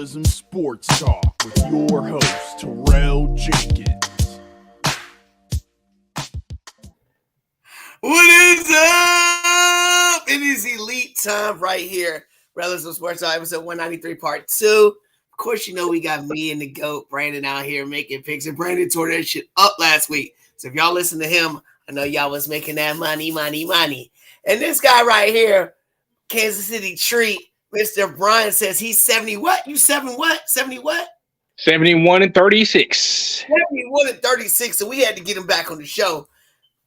Realism Sports Talk with your host, Terrell Jenkins. What is up? It is elite time right here. Realism Sports Talk, episode 193, part 2. Of course, you know we got me and the GOAT, Brandon, out here making picks. And Brandon tore that shit up last week. So if y'all listen to him, I know y'all was making that money. And this guy right here, Kansas City Treat, Mr. Brian says he's 70 what? You 7 what? 70 what? 71 and 36. 71 and 36. So we had to get him back on the show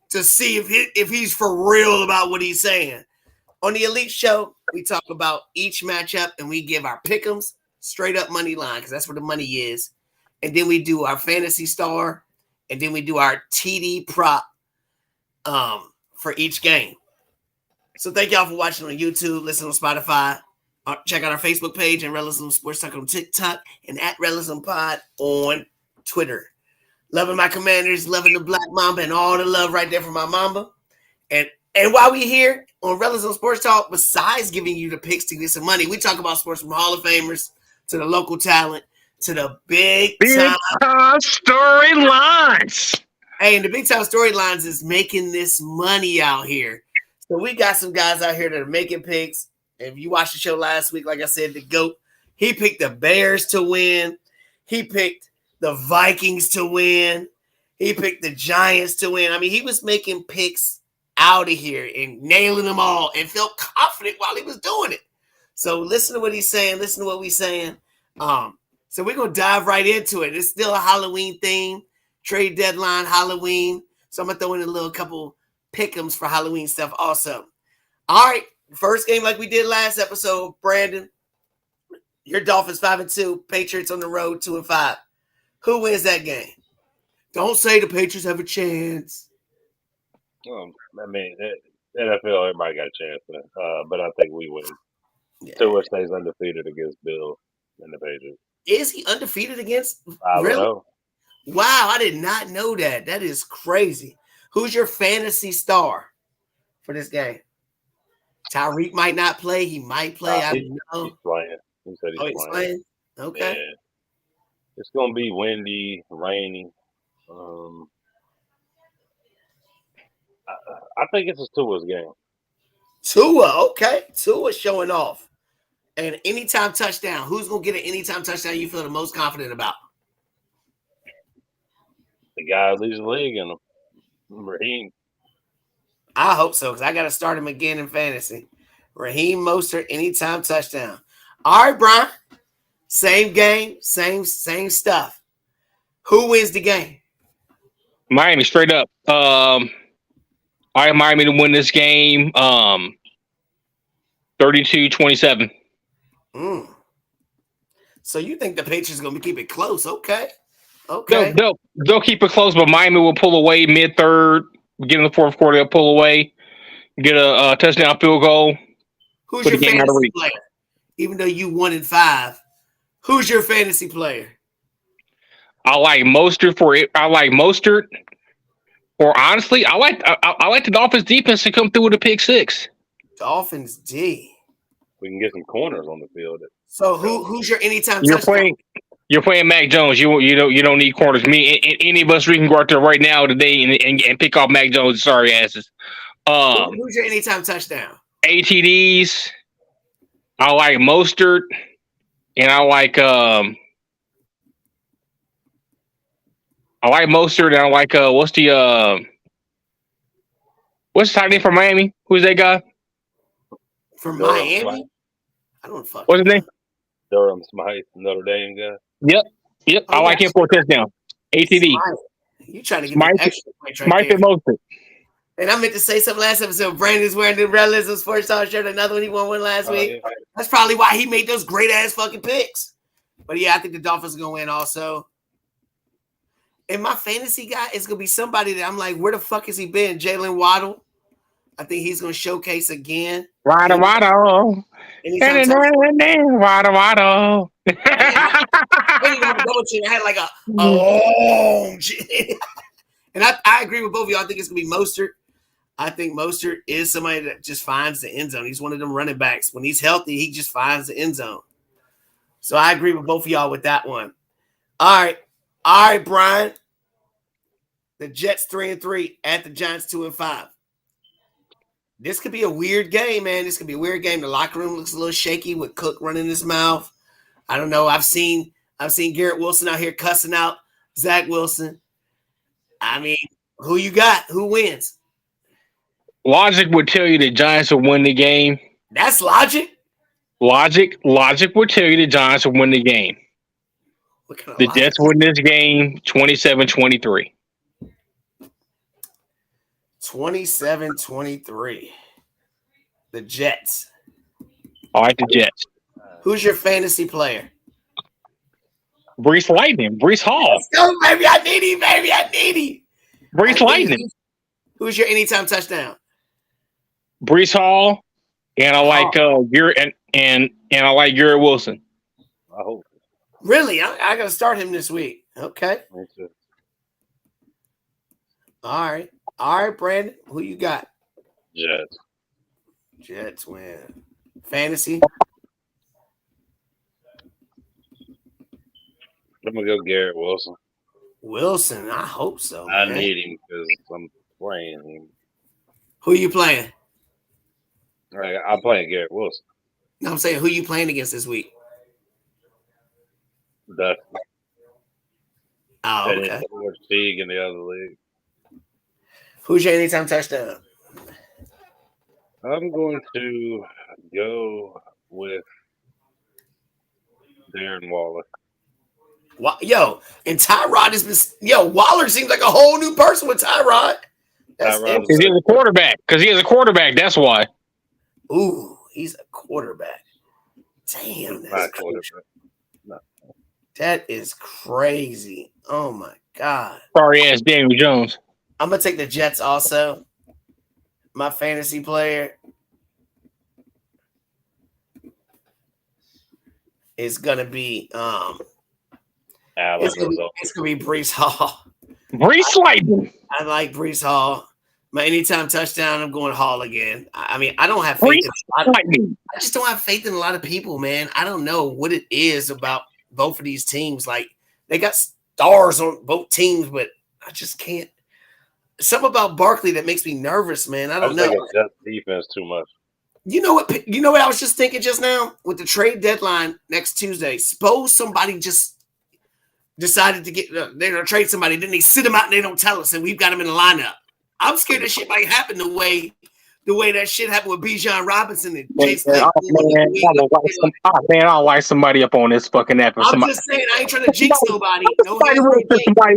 to see if he's for real about what he's saying. On the Elite Show, we talk about each matchup and we give our Pickems, straight up money line, because that's where the money is. And then we do our Fantasy Star, and then we do our TD prop for each game. So thank y'all for watching on YouTube, listen on Spotify. Check out our Facebook page and Realism Sports Talk on TikTok and at Realism Pod on Twitter. Loving my Commanders, loving the Black Mamba, and all the love right there for my Mamba. And while we here on Realism Sports Talk, besides giving you the picks to get some money, we talk about sports from Hall of Famers to the local talent to the big time storylines. Hey, and the big time storylines is making this money out here. So we got some guys out here that are making picks. If you watched the show last week, like I said, the GOAT, he picked the Bears to win. He picked the Vikings to win. He picked the Giants to win. I mean, he was making picks out of here and nailing them all and felt confident while he was doing it. So listen to what he's saying. Listen to what we're saying. So we're going to dive right into it. It's still a Halloween theme, trade deadline, Halloween. So I'm going to throw in a little couple Pickems for Halloween stuff also. All right. First game like we did last episode, Brandon. Your Dolphins 5-2, Patriots on the road 2-5. Who wins that game? Don't say the Patriots have a chance. I mean, NFL, everybody got a chance, but I think we win. Yeah. Tua stays undefeated against Bill and the Patriots. Is he undefeated against? I Really? don't know. Wow, I did not know that. That is crazy. Who's your fantasy star for this game? Tyreek might not play. He might play. I don't know. He's playing. He said he's playing. Okay. Yeah. It's going to be windy, rainy. I think it's Tua's game. Tua, okay. Tua showing off. And anytime touchdown. Who's going to get an anytime touchdown you feel the most confident about? The guy leads the league in him. Raheem. I hope so, because I got to start him again in fantasy. Raheem Mostert, anytime touchdown. All right, Brian. Same game, same stuff. Who wins the game? Miami, straight up. I have Miami to win this game 32-27. So you think the Patriots are going to keep it close? Okay. They'll keep it close, but Miami will pull away mid-third. Get in the fourth quarter, they'll pull away, get a touchdown field goal. Who's your fantasy player? Even though you 1-5, who's your fantasy player? I like Mostert or honestly, I like the Dolphins defense to come through with a pick six. Dolphins D. We can get some corners on the field. So who's your anytime touchdown? You're playing Mac Jones. You don't need corners. Any of us, we can go out there right now today and pick off Mac Jones' sorry asses. Who's your anytime touchdown? ATDs. I like Mostert, and I like Mostert, and I like what's the tight end from Miami? Who's that guy? From Miami? I don't fucking. What's his name? Durham Smythe, Notre Dame guy. Yep. I like him for a touchdown. ATD. You trying to get an extra point Smythe and Mostert. And I meant to say something last episode. Brandon's wearing the Realism Sports Talk shirt. Another one, he won one last week. Yeah. That's probably why he made those great ass fucking picks. But yeah, I think the Dolphins are gonna win also. And my fantasy guy is gonna be somebody that I'm like, where the fuck has he been? Jalen Waddle. I think he's gonna showcase again. Waddle. Waddle. I had like a long shit. And I agree with both of y'all. I think it's gonna be Mostert. I think Mostert is somebody that just finds the end zone. He's one of them running backs. When he's healthy, he just finds the end zone. So I agree with both of y'all with that one. All right, Brian. The Jets 3-3 at the Giants 2-5. This could be a weird game, man. This could be a weird game. The locker room looks a little shaky with Cook running his mouth. I don't know. I've seen Garrett Wilson out here cussing out Zach Wilson. I mean, who you got? Who wins? Logic would tell you the Giants will win the game. That's logic. Logic would tell you the Giants will win the game. What kind of The logic? Jets win this game 27-23. 27-23. The Jets. I like the Jets. Who's your fantasy player? Brees Lightning. Brees Hall. Let's go, baby. I need him. Brees Lightning. Who's your anytime touchdown? Brees Hall. And I like Garrett and I like Garrett Wilson. I hope. Really? I gotta start him this week. Okay. All right, Brandon. Who you got? Jets. Jets win. Fantasy. I'm gonna go Garrett Wilson. Wilson. I hope so. I Man. need him because I'm playing him. Who you playing? Right, I'm playing Garrett Wilson. No, I'm saying who you playing against this week? That's Oh, okay. Teague in the other league. Who's your anytime touchdown? I'm going to go with Darren Waller. Yo, and Tyrod has been. Yo, Waller seems like a whole new person with Tyrod. Tyrod. Because he has a quarterback. That's why. Ooh, he's a quarterback. Damn, that's crazy. No. That is crazy. Oh my god. Sorry ass Daniel Jones. I'm gonna take the Jets also. My fantasy player is gonna be it's gonna be Brees Hall. Brees Lightning. I like Brees Hall. My anytime touchdown, I'm going Hall again. I mean, I don't have faith. I just don't have faith in a lot of people, man. I don't know what it is about both of these teams. Like, they got stars on both teams, but I just can't. Something about Barkley that makes me nervous, man. I don't know. Just defense too much. You know what? You know what I was just thinking just now with the trade deadline next Tuesday. Suppose somebody just decided to get they're gonna trade somebody, then they sit them out and they don't tell us, and we've got them in the lineup. I'm scared that shit might happen the way that shit happened with Bijan Robinson and Chase. I'll light somebody up on this fucking app. I'm just saying, I ain't trying to jinx nobody. Somebody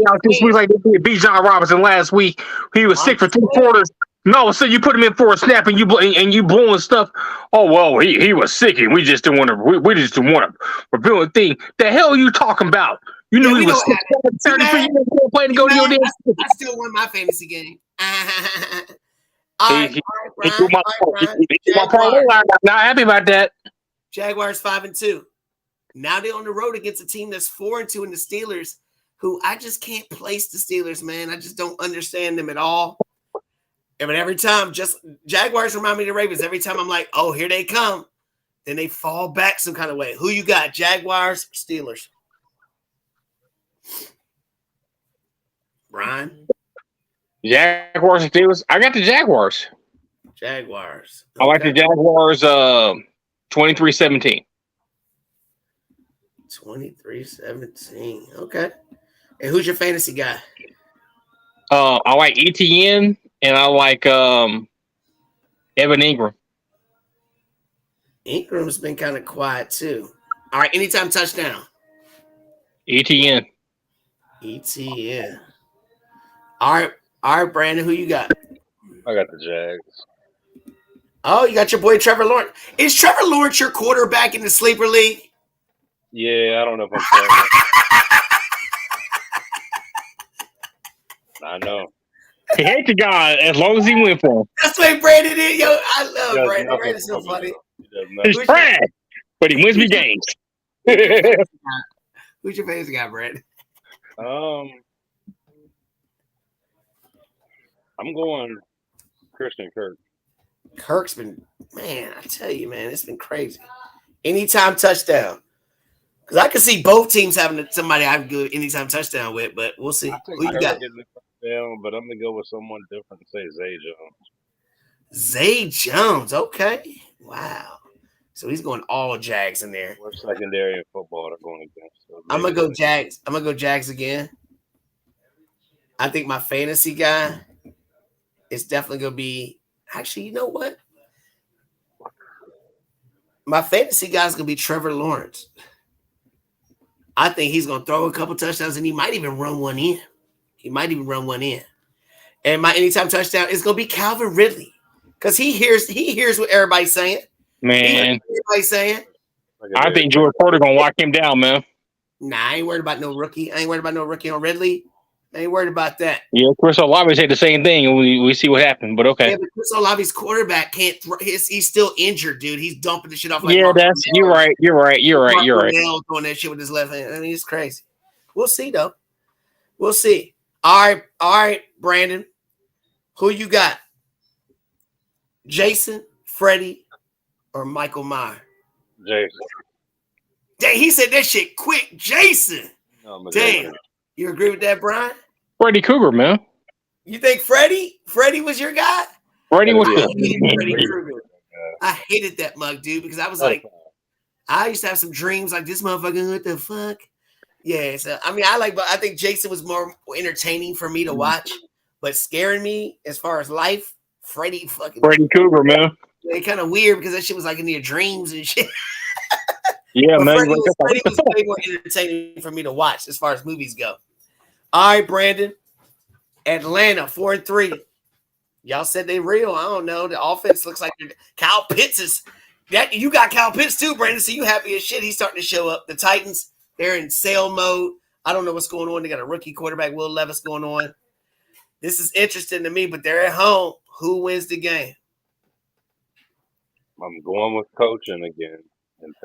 out this week like they did Bijan Robinson last week. He was sick for 3 quarters. No, so you put him in for a snap and you blowing stuff. Oh well, he was sick and we just didn't want to. We just didn't want to reveal a thing. The hell are you talking about? You knew he was sick. 33 years old playing to go to your damn. I still won my fantasy game. All right, not happy about that. Jaguars 5-2. Now they're on the road against a team that's 4-2 in the Steelers, who I just can't place the Steelers, man. I just don't understand them at all. But every time, just Jaguars remind me of the Ravens. Every time I'm like, oh, here they come. Then they fall back some kind of way. Who you got, Jaguars, Steelers? Brian? Jaguars and Steelers. I got the Jaguars. Jaguars. Okay. I like the Jaguars 23-17. 23-17. Okay. And who's your fantasy guy? I like ETN and I like Evan Ingram. Ingram's been kind of quiet too. All right, anytime touchdown. ETN. ETN. All right, Brandon, who you got? I got the Jags. Oh, you got your boy Trevor Lawrence. Is Trevor Lawrence your quarterback in the sleeper league? Yeah, I don't know if I'm saying I know. He hates the guy as long as he went for him. That's the way Brandon is. Yo, I love Brandon. Brandon's so funny. He's trash, but he wins me games. Who's your favorite guy, Brandon? I'm going Christian Kirk. Kirk's been, man, I tell you, man, it's been crazy. Anytime touchdown. Because I can see both teams having somebody I can go anytime touchdown with, but we'll see. I think Who you got? Kirk getting the touchdown, but I'm gonna go with someone different and say Zay Jones. Zay Jones. Okay. Wow. So he's going all Jags in there. What secondary in football they're going against? So I'm gonna maybe go Jags. I'm gonna go Jags again. I think my fantasy guy is definitely gonna be. Actually, you know what? My fantasy guy is gonna be Trevor Lawrence. I think he's gonna throw a couple touchdowns and he might even run one in. And my anytime touchdown is gonna be Calvin Ridley because he hears what everybody's saying. Man, Everybody's saying. I think George Porter gonna lock him down, man. Nah, I ain't worried about no rookie. I ain't worried about no rookie on Ridley. I ain't worried about that. Yeah, Chris Olave said the same thing, and we see what happened. But okay. Yeah, but Chris Olave's quarterback can't. He's still injured, dude. He's dumping the shit off. Like Yeah, you're right. Throwing that shit with his left hand. I mean, it's crazy. We'll see though. We'll see. All right, Brandon. Who you got? Jason, Freddie, or Michael Meyer? Jason. Dang, he said that shit quick. Jason. No, Damn. You agree with that, Brian? Freddie Cougar, man. You think Freddie was your guy? Freddie was Freddie Krueger. I hated that mug, dude, because I was like, I used to have some dreams like this motherfucker. What the fuck? Yeah. So I mean, I think Jason was more entertaining for me to watch, but scaring me as far as life. Freddie Cougar, man. It's kind of weird because that shit was like in your dreams and shit. Yeah, but man. Freddie was way more entertaining for me to watch as far as movies go. All right, Brandon. Atlanta 4-3. Y'all said they real. I don't know. The offense looks like Kyle Pitts is that. You got Kyle Pitts too, Brandon. So you happy as shit. He's starting to show up. The Titans, they're in sale mode. I don't know what's going on. They got a rookie quarterback, Will Levis, going on. This is interesting to me, but they're at home. Who wins the game? I'm going with coaching again.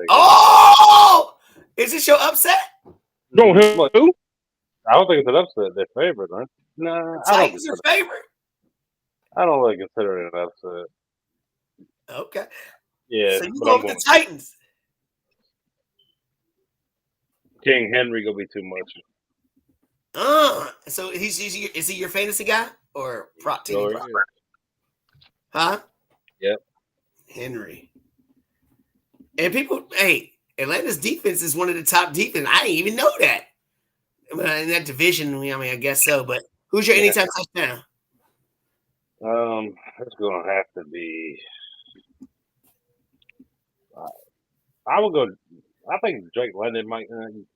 Oh, is this your upset? Go who? I don't think it's an upset. They're favorite, right? No, Titans are favorite. I don't really consider it an upset. Okay. Yeah. So you go with the Titans. King Henry gonna be too much. So is he your fantasy guy or prop team? Huh? Yep. Henry. And people, hey, Atlanta's defense is one of the top defense. I didn't even know that. In that division, I mean, I guess so. But who's your anytime touchdown? It's gonna have to be. I will go. I think Drake London might.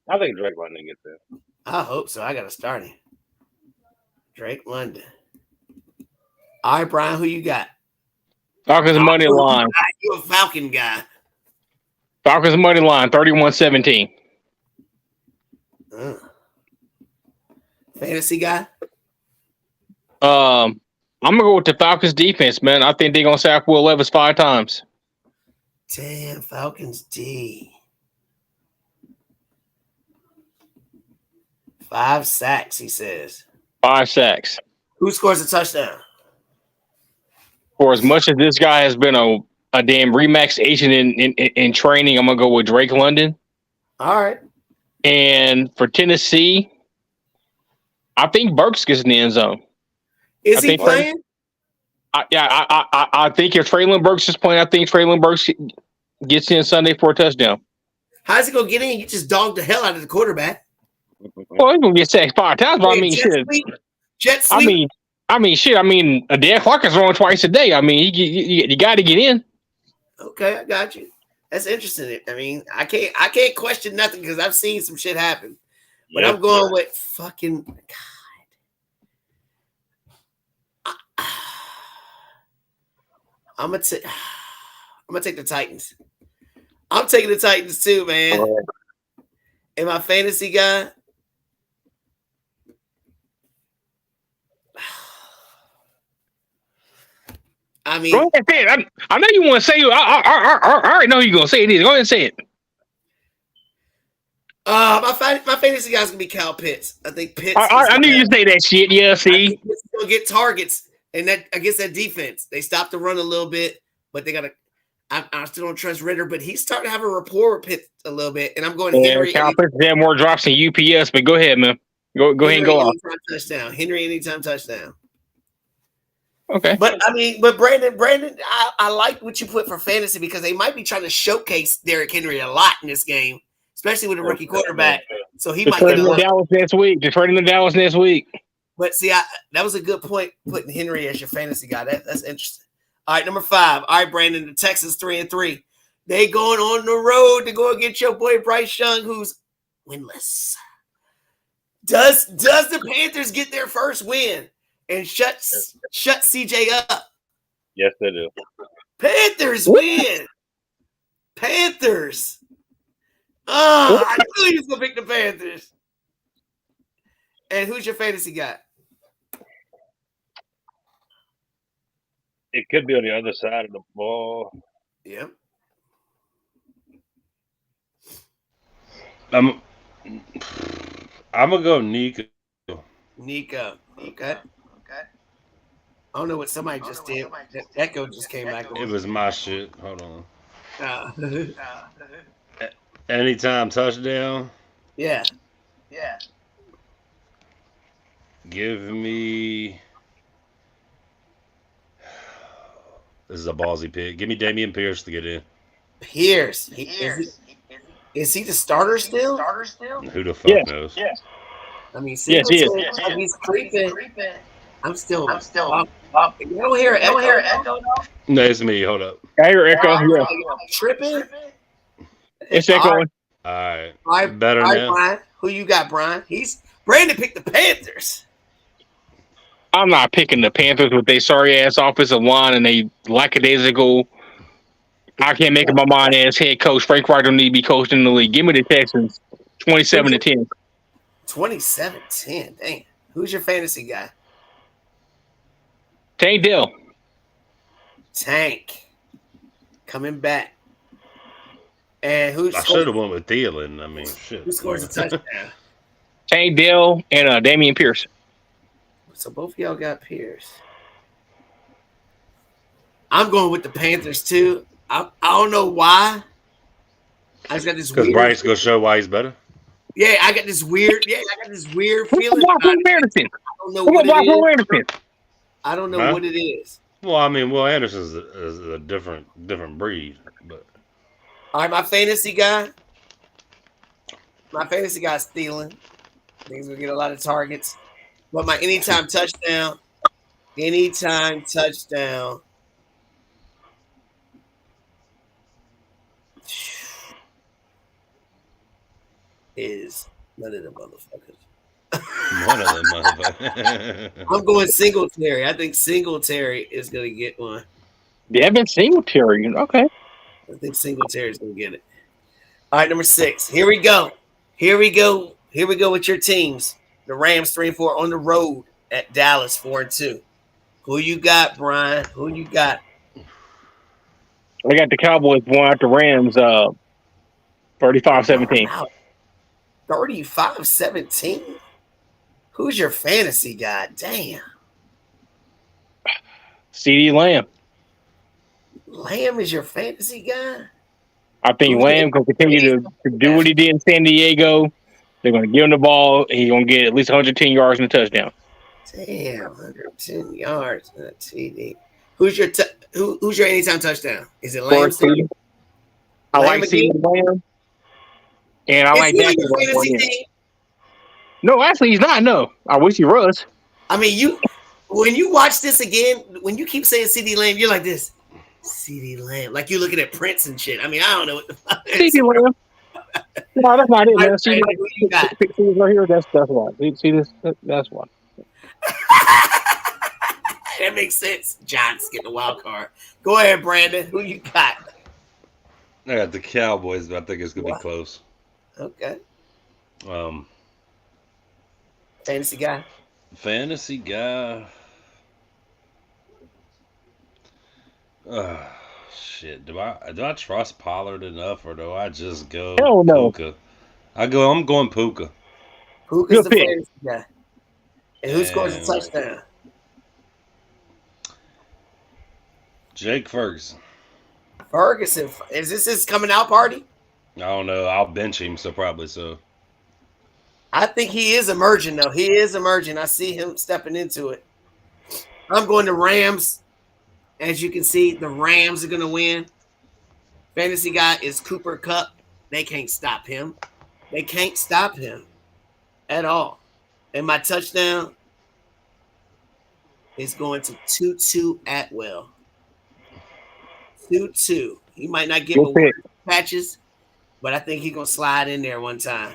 I think Drake London gets in. I hope so. I got to start him. Drake London. All right, Brian, who you got? Falcons money line. You're a Falcon guy. Falcons money line, 31-17. Fantasy guy? I'm gonna go with the Falcons defense, man. I think they're gonna sack Will Levis 5 times. Damn, Falcons D. 5 sacks, he says. 5 sacks. Who scores a touchdown? For as much as this guy has been a damn Remax agent in training, I'm gonna go with Drake London. All right. And for Tennessee, I think Burks gets in the end zone. Is he playing? I think if Traylon Burks is playing, I think Traylon Burks gets in Sunday for a touchdown. How's he gonna get in? You just dogged the hell out of the quarterback. Well, he's gonna get sacked 5 times, but I mean, shit. Jet sweep. I mean, Dan Clark is throwing twice a day. I mean, you got to get in. Okay, I got you. That's interesting. I mean, I can't question nothing because I've seen some shit happen. But I'm going with fucking God. I'm gonna take the Titans. I'm taking the Titans too, man. And my fantasy guy. I mean, go ahead and say it. I know you want to say it. I already know you're gonna say it. Go ahead and say it. my fantasy guy's gonna be Kyle Pitts. I think Pitts. I knew you'd say that shit. Yeah, see, he's gonna get targets, and that against that defense, they stopped the run a little bit, but they gotta. I still don't trust Ritter, but he's starting to have a rapport with Pitt a little bit. And I'm going Yeah, Henry. Kyle Pitts had more drops than UPS, but go ahead, man. Go ahead and go off. Anytime touchdown. Henry anytime touchdown. Okay. But Brandon, I like what you put for fantasy because they might be trying to showcase Derrick Henry a lot in this game, especially with a rookie quarterback. So he might get a lot. Dallas next week. They're trading the Dallas next week. But see, that was a good point putting Henry as your fantasy guy. That's interesting. All right, number 5. All right, Brandon, the Texans 3-3. They going on the road to go against your boy Bryce Young, who's winless. Does the Panthers get their first win and shut CJ up? Yes, they do. Panthers win. Panthers. Oh, I knew he was gonna pick the Panthers. And who's your fantasy guy? It could be on the other side of the ball. Yep. I'm gonna go Nico. Nico. Okay. I don't know what somebody just did. Echo just came back on. It was my shit. Hold on. Uh, Anytime touchdown. yeah. Give me. This is a ballsy pick. Give me Damian Pierce to get in. Pierce. Is he the starter still? Who the fuck knows? I mean, Yes, he is. He's creeping. I'm still. You don't hear echo. No, it's me. Hold up. I hear Echo. Yeah. Tripping. It's echoing. All right. Better now. Brian. Who you got, Brian? Brandon picked the Panthers. I'm not picking the Panthers with their sorry ass offensive line and they lackadaisical. I can't make up my mind as head coach. Frank Wright don't need to be coached in the league. Give me the Texans, 27-10. 27-10. Dang. Who's your fantasy guy? Tank Dell. Tank. Coming back. And I should have went with Thielen. I mean, shit. Who scores a touchdown? Tank Dell and Damian Pierce. So both of y'all got Pierce. I'm going with the Panthers too. I don't know why. I just got this because Bryce gonna show why he's better. Yeah, I got this weird feeling. I don't know what it is. Well, I mean, Will Anderson is a different breed, but all right, my fantasy guy is Thielen. I think he's gonna get a lot of targets. But my anytime touchdown is none of them motherfuckers. I'm going Singletary. I think Singletary is going to get one. Devin Singletary. Okay. I think Singletary is going to get it. All right, number 6. Here we go with your teams. The Rams 3-4 on the road at Dallas 4-2. Who you got, Brian? Who you got? I got the Cowboys going out the Rams 35-17. Wow. 35-17? Who's your fantasy guy? Damn. CeeDee Lamb. Lamb is your fantasy guy? I think Lamb can continue to do what he did in San Diego. They're going to give him the ball. He's going to get at least 110 yards and a touchdown. Damn, 110 yards and a TD. Who's your anytime touchdown? Is it Lamb? I like CeeDee Lamb. And I like that. No, actually, he's not. No, I wish he was. I mean, when you watch this again, when you keep saying CeeDee Lamb, you're like this. CeeDee Lamb, like you're looking at Prince and shit. I mean, I don't know what the fuck. CeeDee Lamb. No, that's not it, man. See right here. That's one. See this? That's one. That makes sense. John's getting a wild card. Go ahead, Brandon. Who you got? I got the Cowboys, but I think it's gonna be close. Okay. Fantasy guy. Shit. Do I trust Pollard enough, or do I just go Hell no. Puka? I'm going Puka. Puka's the fantasy guy. And who scores a touchdown? Jake Ferguson. Ferguson, is this his coming out party? I don't know. I'll bench him, so probably so. I think he is emerging, though. He is emerging. I see him stepping into it. I'm going to Rams. As you can see, the Rams are going to win. Fantasy guy is Cooper Kupp. They can't stop him. They can't stop him at all. And my touchdown is going to Tutu Atwell. Tutu. He might not get patches, but I think he's going to slide in there one time.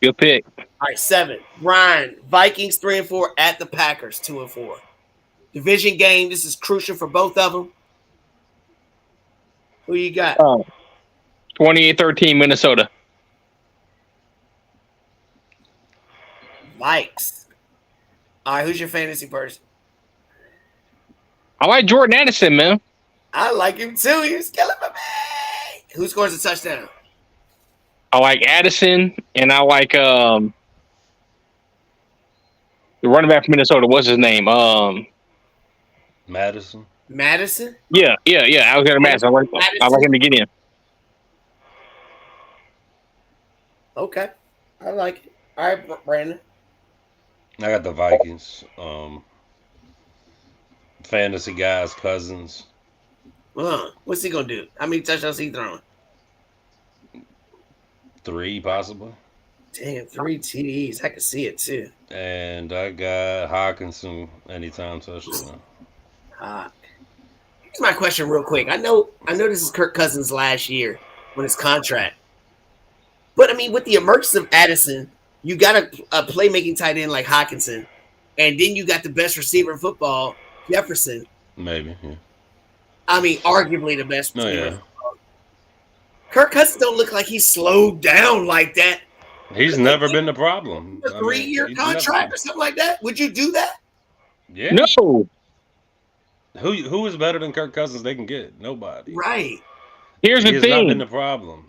Good pick. All right, 7. Ryan, Vikings 3-4 at the Packers 2-4. Division game. This is crucial for both of them. Who you got? 28-13 Minnesota. Vikes. All right, who's your fantasy person? I like Jordan Addison, man. I like him too. He's killing my man. Who scores a touchdown? I like Addison, and I like the running back from Minnesota. What's his name? Madison. Madison? Yeah. Alexander Madison. I like him to get in. Okay. I like it. All right, Brandon. I got the Vikings. Fantasy guys, Cousins. What's he gonna do? How many touchdowns he throwing? 3 possibly. Damn, 3 TDs. I can see it too. And I got Hawkinson anytime touchdown. Here's my question, real quick. I know this is Kirk Cousins' last year on his contract, but I mean, with the emergence of Addison, you got a playmaking tight end like Hawkinson, and then you got the best receiver in football, Jefferson. Maybe, yeah. I mean, arguably the best receiver. Oh, yeah. Kirk Cousins don't look like he's slowed down like that. He's never been the problem. A 3-year contract or something like that. Would you do that? Yeah. No. Who is better than Kirk Cousins they can get? Nobody. Right. Here's the He has thing. not been the problem.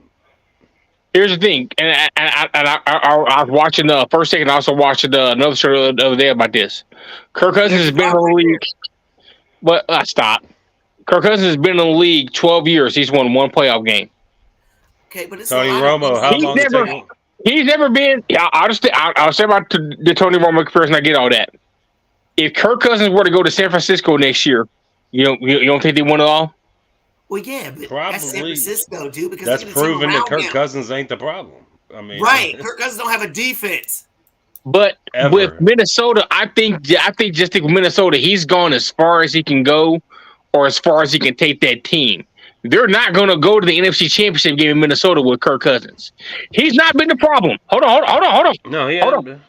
Here's the thing, and I was watching the first second. I also watched another show the other day about this. Kirk Cousins has been in the league, but stop. Kirk Cousins has been in the league 12 years. He's won 1 playoff game. Okay, but it's Tony Romo. How long? He's never been. I'll say about the Tony Romo comparison. I get all that. If Kirk Cousins were to go to San Francisco next year, you don't think they won it all? Well, yeah, but Probably. that's San Francisco, dude. Because That's proven that Kirk Cousins ain't the problem. I mean, right? Kirk Cousins don't have a defense. But with Minnesota, I think just with Minnesota, he's gone as far as he can go, or as far as he can take that team. They're not going to go to the NFC Championship game in Minnesota with Kirk Cousins. He's not been the problem. Hold on. No, he hasn't been.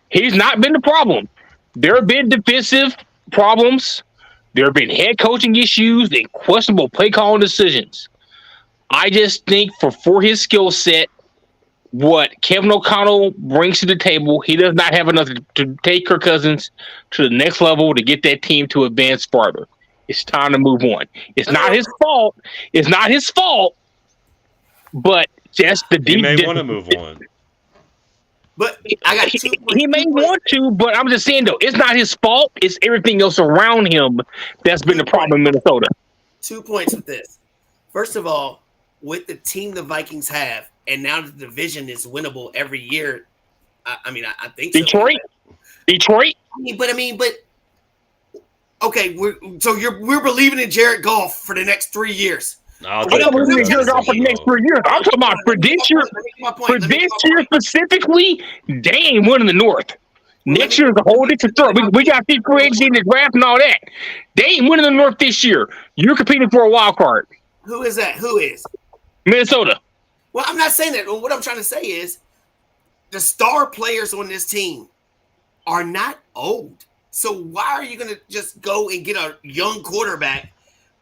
He's not been the problem. There have been defensive problems. There have been head coaching issues and questionable play calling decisions. I just think for his skill set, what Kevin O'Connell brings to the table, he does not have enough to take Kirk Cousins to the next level to get that team to advance farther. It's time to move on. It's not his fault. It's not his fault. But just the He may want to move on. But I got he may want to, but I'm just saying though, it's not his fault. It's everything else around him that's been the problem in Minnesota. 2 points with this. First of all, with the team the Vikings have, and now the division is winnable every year. I think Detroit. But okay, we're believing in Jared Goff for the next 3 years. I'm talking about for this year specifically, they ain't winning the North. Next year is a whole different story. We got these free agents in the draft and all that. They ain't winning the North this year. You're competing for a wild card. Who is that? Who is? Minnesota. Well, I'm not saying that. What I'm trying to say is the star players on this team are not old. So why are you going to just go and get a young quarterback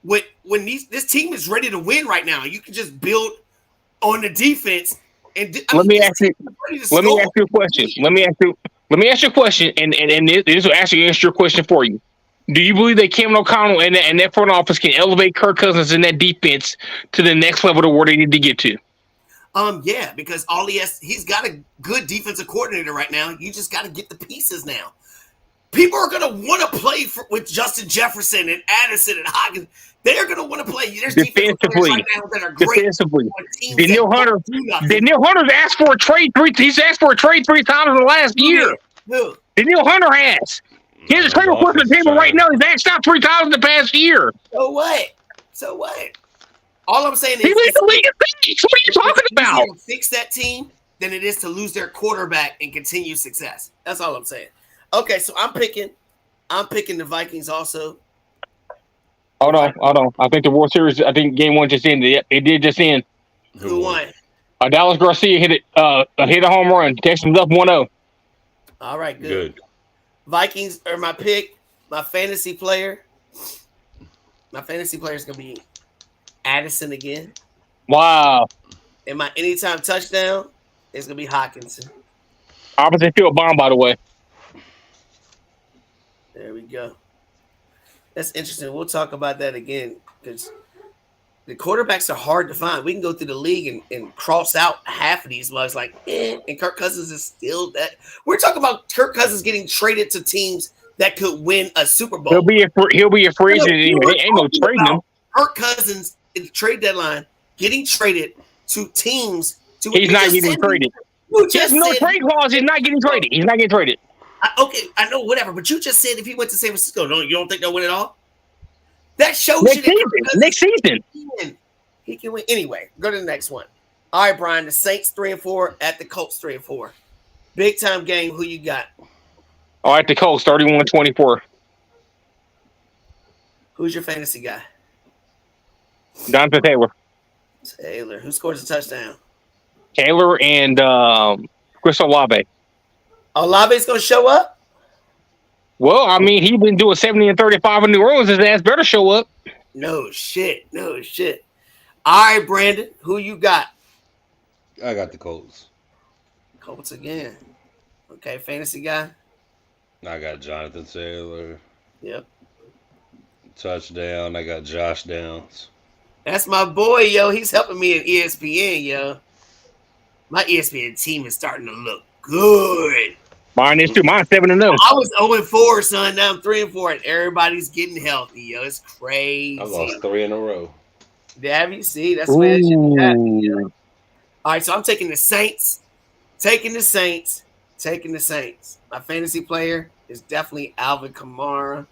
when this team is ready to win right now? You can just build on the defense. And let me ask you a question. Let me ask you a question, and this will actually answer your question for you. Do you believe that Kevin O'Connell and that front office can elevate Kirk Cousins in that defense to the next level to where they need to get to? Yeah, because he's got a good defensive coordinator right now. You just got to get the pieces now. People are going to want to play with Justin Jefferson and Addison and Hopkins. They're going to want to play. There's defensive players right now that are great. Defensively. On teams Daniel that Hunter. don't do nothing. Daniel Hunter's asked for a trade three. He's asked for a trade 3 times in the last year. Who? Daniel Hunter has. He has a trade request on the table right now. He's asked out 3 times in the past year. So what? So what? All I'm saying is, He leads the league in things. What are you talking about? To fix that team than it is to lose their quarterback and continue success. That's all I'm saying. Okay, so I'm picking the Vikings also. Hold on. I think the World Series. I think game 1 just ended. It did just end. Who won? Dallas Garcia hit a home run. Texans up 1-0. All right, good. Vikings are my pick. My fantasy player. My fantasy player is gonna be Addison again. Wow. And my anytime touchdown is gonna be Hawkinson. Opposite field bomb, by the way. There we go. That's interesting. We'll talk about that again because the quarterbacks are hard to find. We can go through the league and cross out half of these mugs like, and Kirk Cousins is still that. We're talking about Kirk Cousins getting traded to teams that could win a Super Bowl. He'll be a free agent. Ain't no trading him. Kirk Cousins in the trade deadline getting traded to teams. He's not getting traded. There's no trade clause. He's not getting traded. He's not getting traded. Okay, I know, whatever. But you just said if he went to San Francisco, you don't think they'll win it all? That shows next season. He can win. Anyway, go to the next one. All right, Brian. The Saints 3-4 at the Colts 3-4. Big time game. Who you got? All right, the Colts 31-24. Who's your fantasy guy? Jonathan Taylor. Taylor. Who scores a touchdown? Taylor and Chris Olave. Olave's gonna show up? Well, I mean, he's been doing 70-35 in New Orleans. His ass better show up. No shit. All right, Brandon. Who you got? I got the Colts. Colts again. Okay, fantasy guy. I got Jonathan Taylor. Yep. Touchdown. I got Josh Downs. That's my boy, yo. He's helping me at ESPN, yo. My ESPN team is starting to look good. Mine is too. Mine's 7-0. I was 0-4, son. Now I'm 3-4, and everybody's getting healthy, yo. It's crazy. I lost 3 in a row. Have you see? That's where it should be happening, yo. All right, so I'm taking the Saints. Taking the Saints. My fantasy player is definitely Alvin Kamara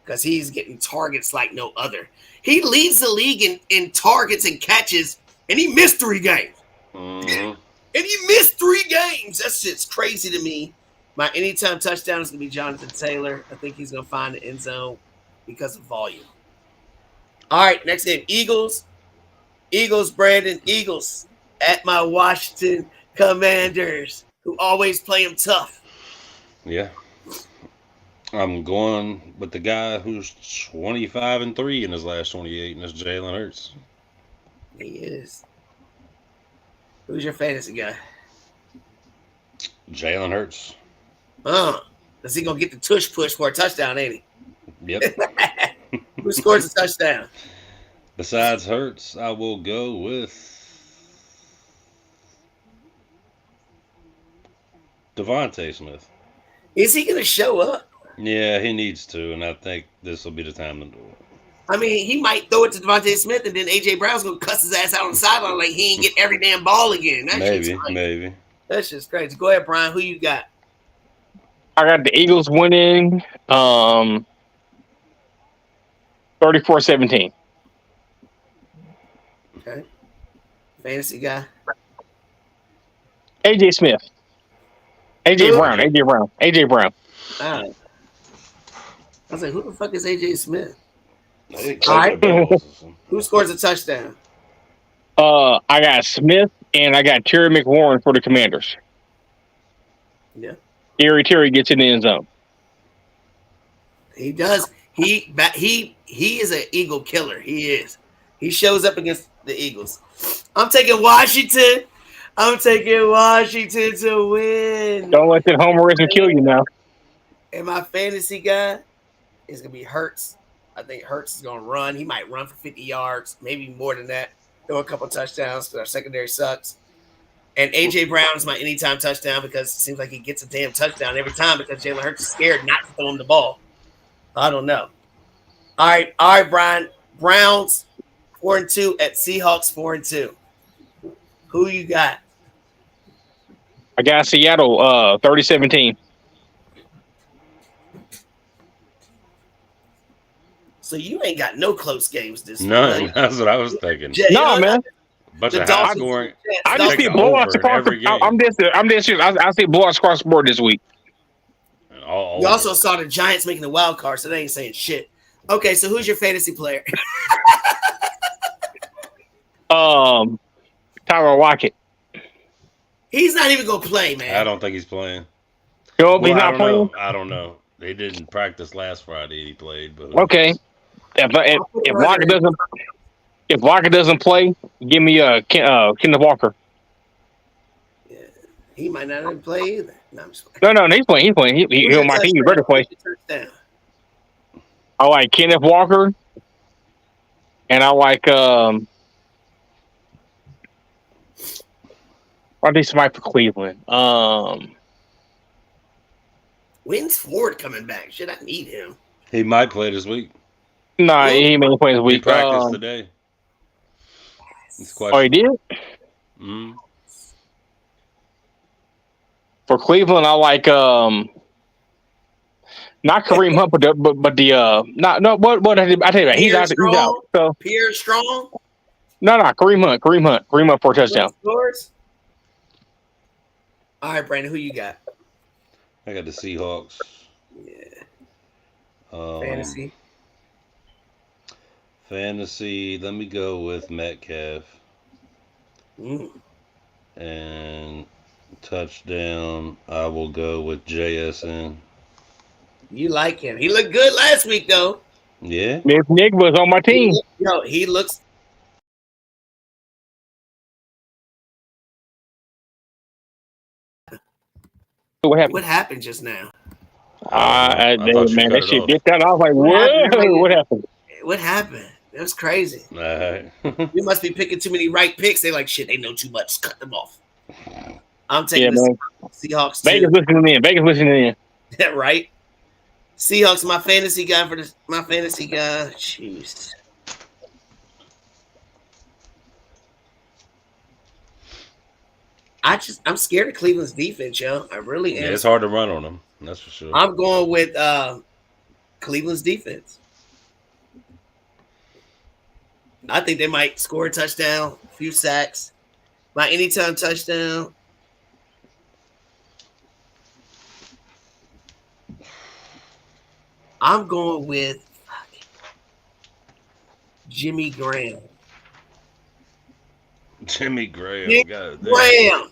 because he's getting targets like no other. He leads the league in targets and catches, and he missed 3 games. Mm-hmm. And he missed 3 games. That shit's crazy to me. My anytime touchdown is going to be Jonathan Taylor. I think he's going to find the end zone because of volume. All right, next game. Eagles, Brandon. Eagles at my Washington Commanders, who always play them tough. Yeah. I'm going with the guy who's 25-3 in his last 28, and that's Jalen Hurts. He is. Who's your fantasy guy? Jalen Hurts. Is he going to get the tush push for a touchdown, ain't he? Yep. Who scores a touchdown? Besides Hurts, I will go with Devontae Smith. Is he going to show up? Yeah, he needs to, and I think this will be the time to do it. I mean, he might throw it to Devontae Smith, and then A.J. Brown's going to cuss his ass out on the sideline like he ain't get every damn ball again. Maybe. That's just crazy. Go ahead, Brian. Who you got? I got the Eagles winning 34-17. Okay. Fantasy guy. AJ Smith. AJ Brown. I was like, who the fuck is A.J. Smith? All right. Who scores a touchdown? I got Smith and I got Terry McLaurin for the Commanders. Yeah. Terry gets in the end zone. He does. He is an Eagle killer. He is. He shows up against the Eagles. I'm taking Washington. To win. Don't let that homerism kill you now. And my fantasy guy is going to be Hurts. I think Hurts is going to run. He might run for 50 yards, maybe more than that. Throw a couple touchdowns because our secondary sucks. And AJ Brown is my anytime touchdown because it seems like he gets a damn touchdown every time because Jalen Hurts is scared not to throw him the ball. I don't know. All right, Brian. Browns 4-2 at Seahawks 4-2. Who you got? I got Seattle 30-17. So you ain't got no close games this week. None. That's what I was thinking. No, man. Bunch The of high Dolphins- scoring. I just Take see the blowouts over in across every the. game. I'm just. I see blowouts across the board this week. All You over. also saw the Giants making the wild card, so they ain't saying shit. Okay, so who's your fantasy player? Tyler Lockett. He's not even gonna play, man. I don't think he's playing. He's Well, I not don't playing. know. I don't know. They didn't practice last Friday and he played, but Okay. If Lockett doesn't play, give me Kenneth Walker. Yeah, he might not even play either. No, I'm just playing. No, he's playing. He's playing. He'll my team. You better play. Touchdown. I like Kenneth Walker, and I like I need somebody for Cleveland. When's Ford coming back? Should I need him? he might play this week. Nah, he ain't playing this He week. practiced today. It's Oh, he did? Mm. For Cleveland, I like not Kareem Hunt, but what I tell you what, he's out. So Pierre Strong. no, Kareem Hunt for a touchdown. Scores? All right, Brandon, who you got? I got the Seahawks. Yeah, Fantasy. Let me go with Metcalf Mm. and touchdown. I will go with JSN. You like him? He looked good last week, though. Yeah. If Nick was on my team, He looks. what happened? What happened just now? I thought you Man, cut that it shit off. dipped out. I was like, What happened? what happened? What happened? It was crazy. All right. We must be picking too many right picks. They like shit. They know too much. Cut them off. I'm Yeah, taking man. the Seahawks. Vegas listening in. Too. Right? Seahawks, my fantasy guy. Jeez. I'm scared of Cleveland's defense, yo. I really am. Yeah, it's hard to run on them. That's for sure. I'm going with Cleveland's defense. I think they might score a touchdown, a few sacks. My anytime touchdown. I'm going with Jimmy Graham. Jimmy Graham. Jimmy God damn. Graham.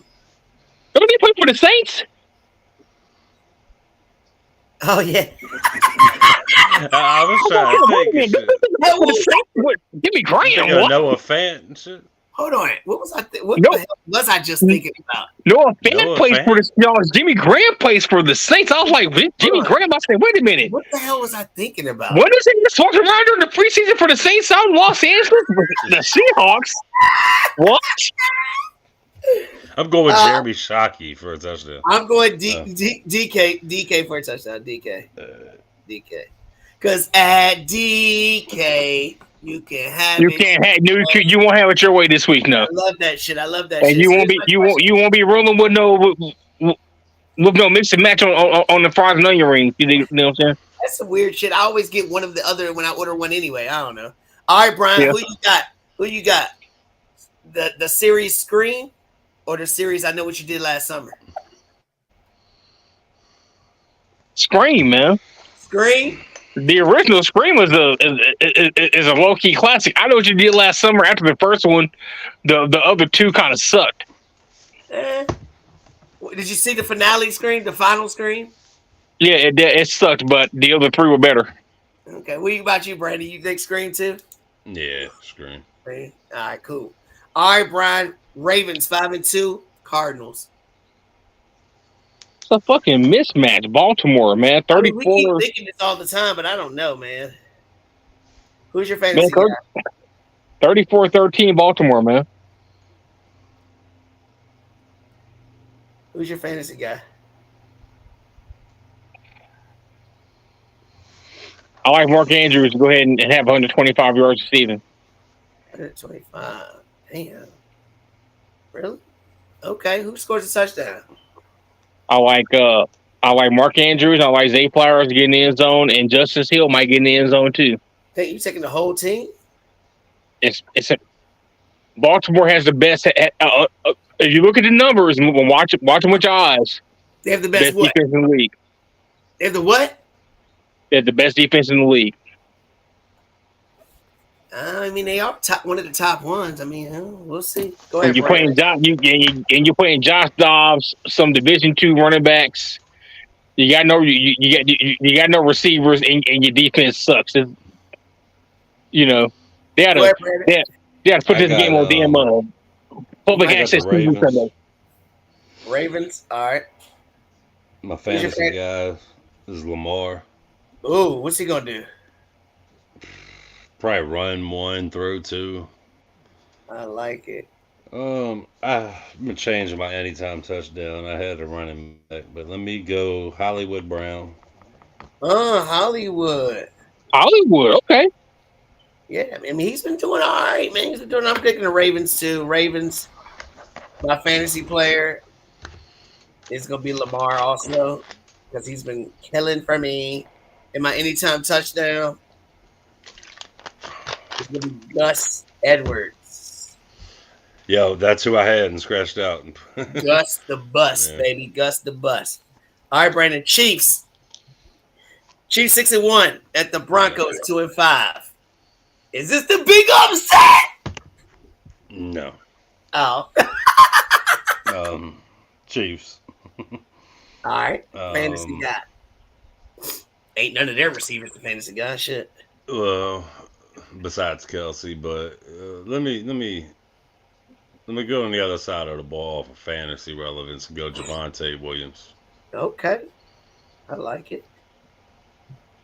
Don't he play for the Saints? Oh, yeah. I was trying to think. Jimmy Graham. Thinking of Noah Fant and shit. Hold on. What was I? What Nope. the hell was I just thinking about? Noah Fant Noah plays Fant? for the y'all. Jimmy Graham plays for the Saints. I was like, Jimmy on. Graham. I said, wait a minute. What the hell was I thinking about? What is he just walking around during the preseason for the Saints out in Los Angeles? The Seahawks. What? I'm going with Jeremy Shockey for a touchdown. I'm going DK for a touchdown. DK. Because at DK, you can have You it. can't have you won't have it your way this week, no. I love that shit. And you won't be rolling with no mix and match on the fries and onion rings. You know what I'm saying? That's some weird shit. I always get one of the other when I order one anyway. I don't know. All right, Brian, Yeah. Who you got? The series Scream or the series I Know What You Did Last Summer? Scream, man. Scream? The original Scream is a low key classic. I Know What You Did Last Summer. After the first one, the other two kind of sucked. Did you see the finale Scream? The final Scream? Yeah, it sucked, but the other three were better. Okay. What about you, Brandon? You think Scream too? Yeah, screen. All right, cool. All right, Brian. Ravens 5-2. Cardinals. It's a fucking mismatch. Baltimore, man. 34. We keep thinking this all the time, but I don't know, man. Who's your fantasy Man, guy? 34-13 Baltimore, man. Who's your fantasy guy? I like Mark Andrews to go ahead and have 125 yards receiving. 125. Damn. Really? Okay. Who scores a touchdown? I like Mark Andrews. I like Zay Flowers to get in the end zone, and Justice Hill might get in the end zone too. Think you taking the whole team? Baltimore has the best. If you look at the numbers and watch them with your eyes, They have the best best what? defense in the league. They have the what? They have the best defense in the league. I mean, they are one of the top ones. I mean, we'll see. Go ahead. And you're playing you're playing Josh Dobbs, some Division II running backs. You got no no receivers, and your defense sucks. You know they had to put this game on damn public access TV Sunday. Ravens. All right. My fantasy guy is Lamar. Ooh, what's he gonna do? Probably run one, throw two. I like it. I've been changing my anytime touchdown. I had a running back, but let me go Hollywood Brown. Hollywood. Hollywood, okay. Yeah, I mean, he's been doing all right, man. I'm picking the Ravens too. Ravens. My fantasy player is gonna be Lamar also because he's been killing for me. And my anytime touchdown is gonna be Gus Edwards. Yo, that's who I had and scratched out. Gus the Bus, baby. Gus the Bus. All right, Brandon. Chiefs. Chiefs 6-1 at the Broncos 2-5. Is this the big upset? No. Oh. Chiefs. All right. Fantasy guy. Ain't none of their receivers the fantasy guy. Shit. Well, besides Kelsey, but let me go on the other side of the ball for fantasy relevance and go Javonte Williams. Okay. I like it.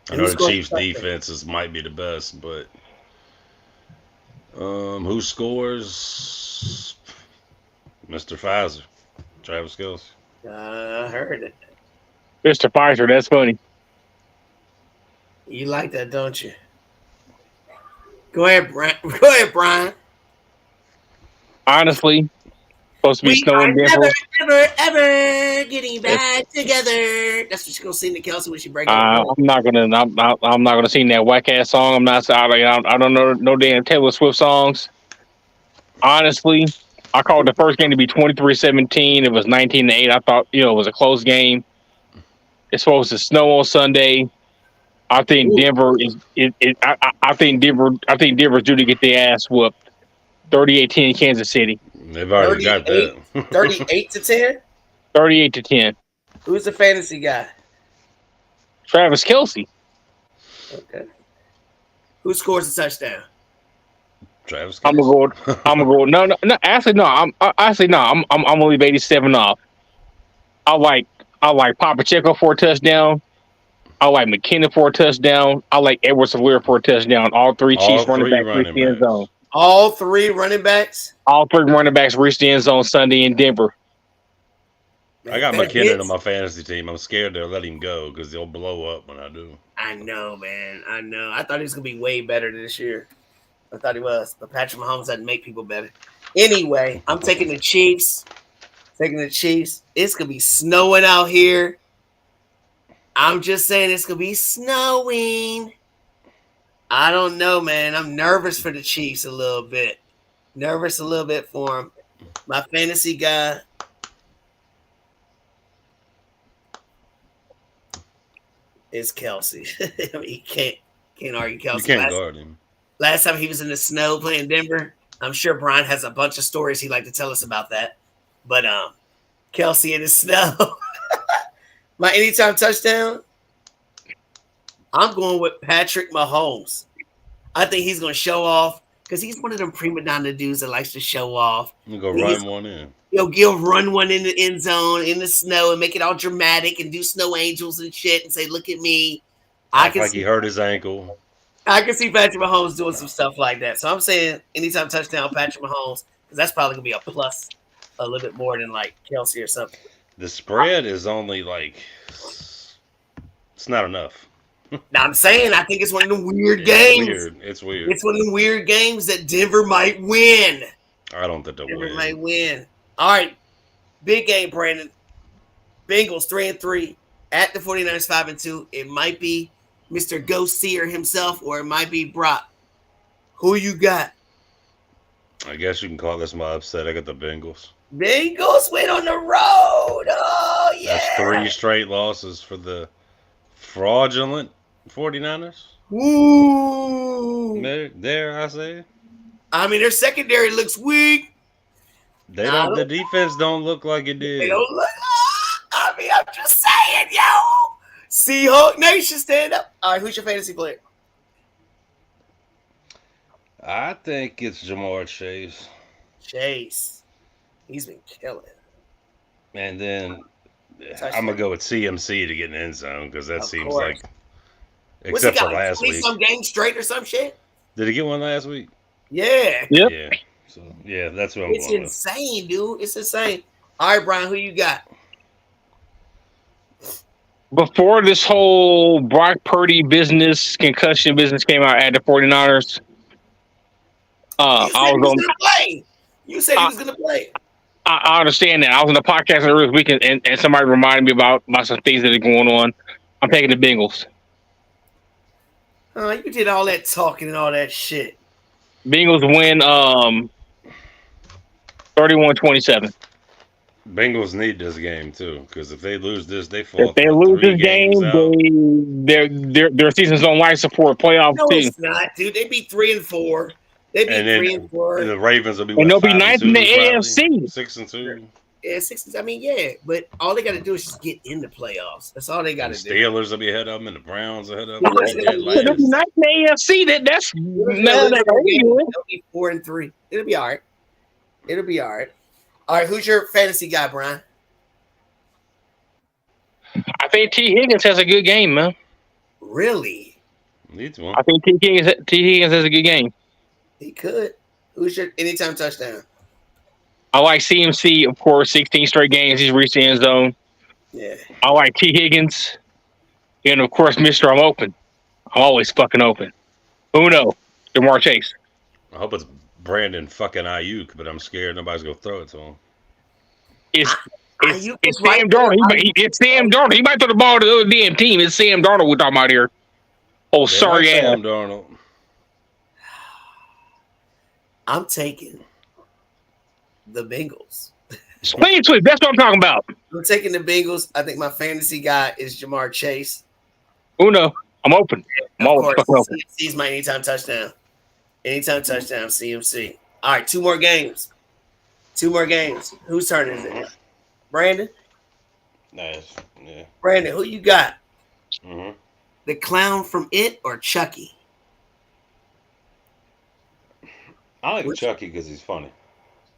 I know the Chiefs' defenses might be the best, but who scores? Mr. Pfizer, Travis Kelce. I heard it. Mr. Pfizer, that's funny. You like that, don't you? Go ahead, Brian. Go ahead, Brian. Honestly, supposed to be snowing Denver. Ever getting back together. That's what she's gonna sing to Kelsey when she breaks up. I'm not gonna sing that whack ass song. I don't know no damn Taylor Swift songs. Honestly, I called the first game to be 23-17. It was 19-8. I thought it was a close game. It's supposed to snow on Sunday. I think Denver is. I think Denver's due to get their ass whooped. 38-10 Kansas City. They've already got that. 38-10. 38-10. Who's the fantasy guy? Travis Kelce. Okay. Who scores a touchdown? Travis Kelce. I'm gonna go. No. Actually, no. I'm gonna leave 87 off. I like Papacheco for a touchdown. I like McKinnon for a touchdown. I like Edwards-Helaire for a touchdown. All three Chiefs running backs reached the end zone. All three running backs? All three running backs reached the end zone Sunday in Denver. I got McKinnon on my fantasy team. I'm scared to let him go because he'll blow up when I do. I know, man. I know. I thought he was going to be way better this year. I thought he was. But Patrick Mahomes doesn't make people better. Anyway, I'm taking the Chiefs. It's going to be snowing out here. I'm just saying it's going to be snowing. I don't know, man. I'm nervous for the Chiefs a little bit. Nervous a little bit for them. My fantasy guy. Is Kelsey. I mean, you can't argue Kelsey. You can't guard him. Last time he was in the snow playing Denver, I'm sure Brian has a bunch of stories he'd like to tell us about that. But Kelsey in the snow. My anytime touchdown, I'm going with Patrick Mahomes. I think he's going to show off because he's one of them prima donna dudes that likes to show off. You go run one in. He'll run one in the end zone in the snow and make it all dramatic and do snow angels and shit and say, "Look at me." He hurt his ankle. I can see Patrick Mahomes doing some stuff like that. So I'm saying anytime touchdown, Patrick Mahomes, because that's probably gonna be a plus, a little bit more than like Kelsey or something. The spread is only like it's not enough. Now I'm saying I think it's one of the weird It's games. weird. It's weird. It's one of the weird games that Denver might win. I don't think they'll Denver might win. win. All right. Big game, Brandon. Bengals 3-3 at the 49ers 5-2. It might be Mr. Ghost Seer himself, or it might be Brock. Who you got? I guess you can call this my upset. I got the Bengals. Bengals win on the road. Oh, yeah. That's 3 straight losses for the fraudulent 49ers. Woo. There, I say. I mean, their secondary looks weak. They don't. The defense don't look like it They did. don't look. I mean, I'm just saying, yo. Seahawk Nation, stand up. All right, who's your fantasy player? I think it's Jamar Chase. Chase. He's been killing. And then Touchdown. I'm gonna go with CMC to get in the end zone because that Of seems course. like, What's he except got, for last week. some games straight or some shit? Did he get one last week? Yeah. Yep. Yeah. So yeah, that's what I'm It's going with. insane, dude. It's insane. All right, Brian, who you got? Before this whole Brock Purdy concussion business came out at the 49ers, You said I he was was on. going to play. You said he was going to play. I understand that. I was on the podcast this week, and somebody reminded me about some things that are going on. I'm taking the Bengals. You did all that talking and all that shit. Bengals win 31-27. Bengals need this game too because if they lose this, they fall. If they lose this game, their season's on life support playoff No, team. it's not, dude. They beat 3-4. They beat And then 3-4. the Ravens will be And they'll be 5-2, ninth in the probably? AFC. 6-2. Yeah, 6. I mean, yeah, but all they got to do is just get in the playoffs. That's all they got The to do. Steelers will be ahead of them, and the Browns ahead of Yeah, them. They'll be ninth in the AFC. That's They'll be 4-3. It'll be all right. It'll be all right. All right, who's your fantasy guy, Brian? I think T. Higgins has a good game, man. Really? Needs one. I think T. Higgins has a good game. He could. Who's your anytime touchdown? I like CMC, of course, 16 straight games. He's reached the end zone. Yeah. I like T. Higgins. And, of course, Mr. I'm open. I'm always fucking open. Uno, Jamar Chase. I hope it's Brandon fucking Ayuk, but I'm scared nobody's gonna throw it to him. It's Ayuk Sam Darnold. It's Sam Darnold. He might throw the ball to the other damn team. It's Sam Darnold we're talking about here. Oh, They sorry, like ass. Sam Darnold. I'm taking the Bengals. Clean sweep. That's what I'm talking about. I'm taking the Bengals. I think my fantasy guy is Jamar Chase. Uno, I'm open. I'm Of always course, fucking open. CMC's my anytime touchdown. Anytime touchdown, CMC. All right, 2 more games. 2 more games. Whose turn is it? Brandon? Nice. Yeah. Brandon, who you got? Mm-hmm. The clown from It or Chucky? I like Chucky because he's funny.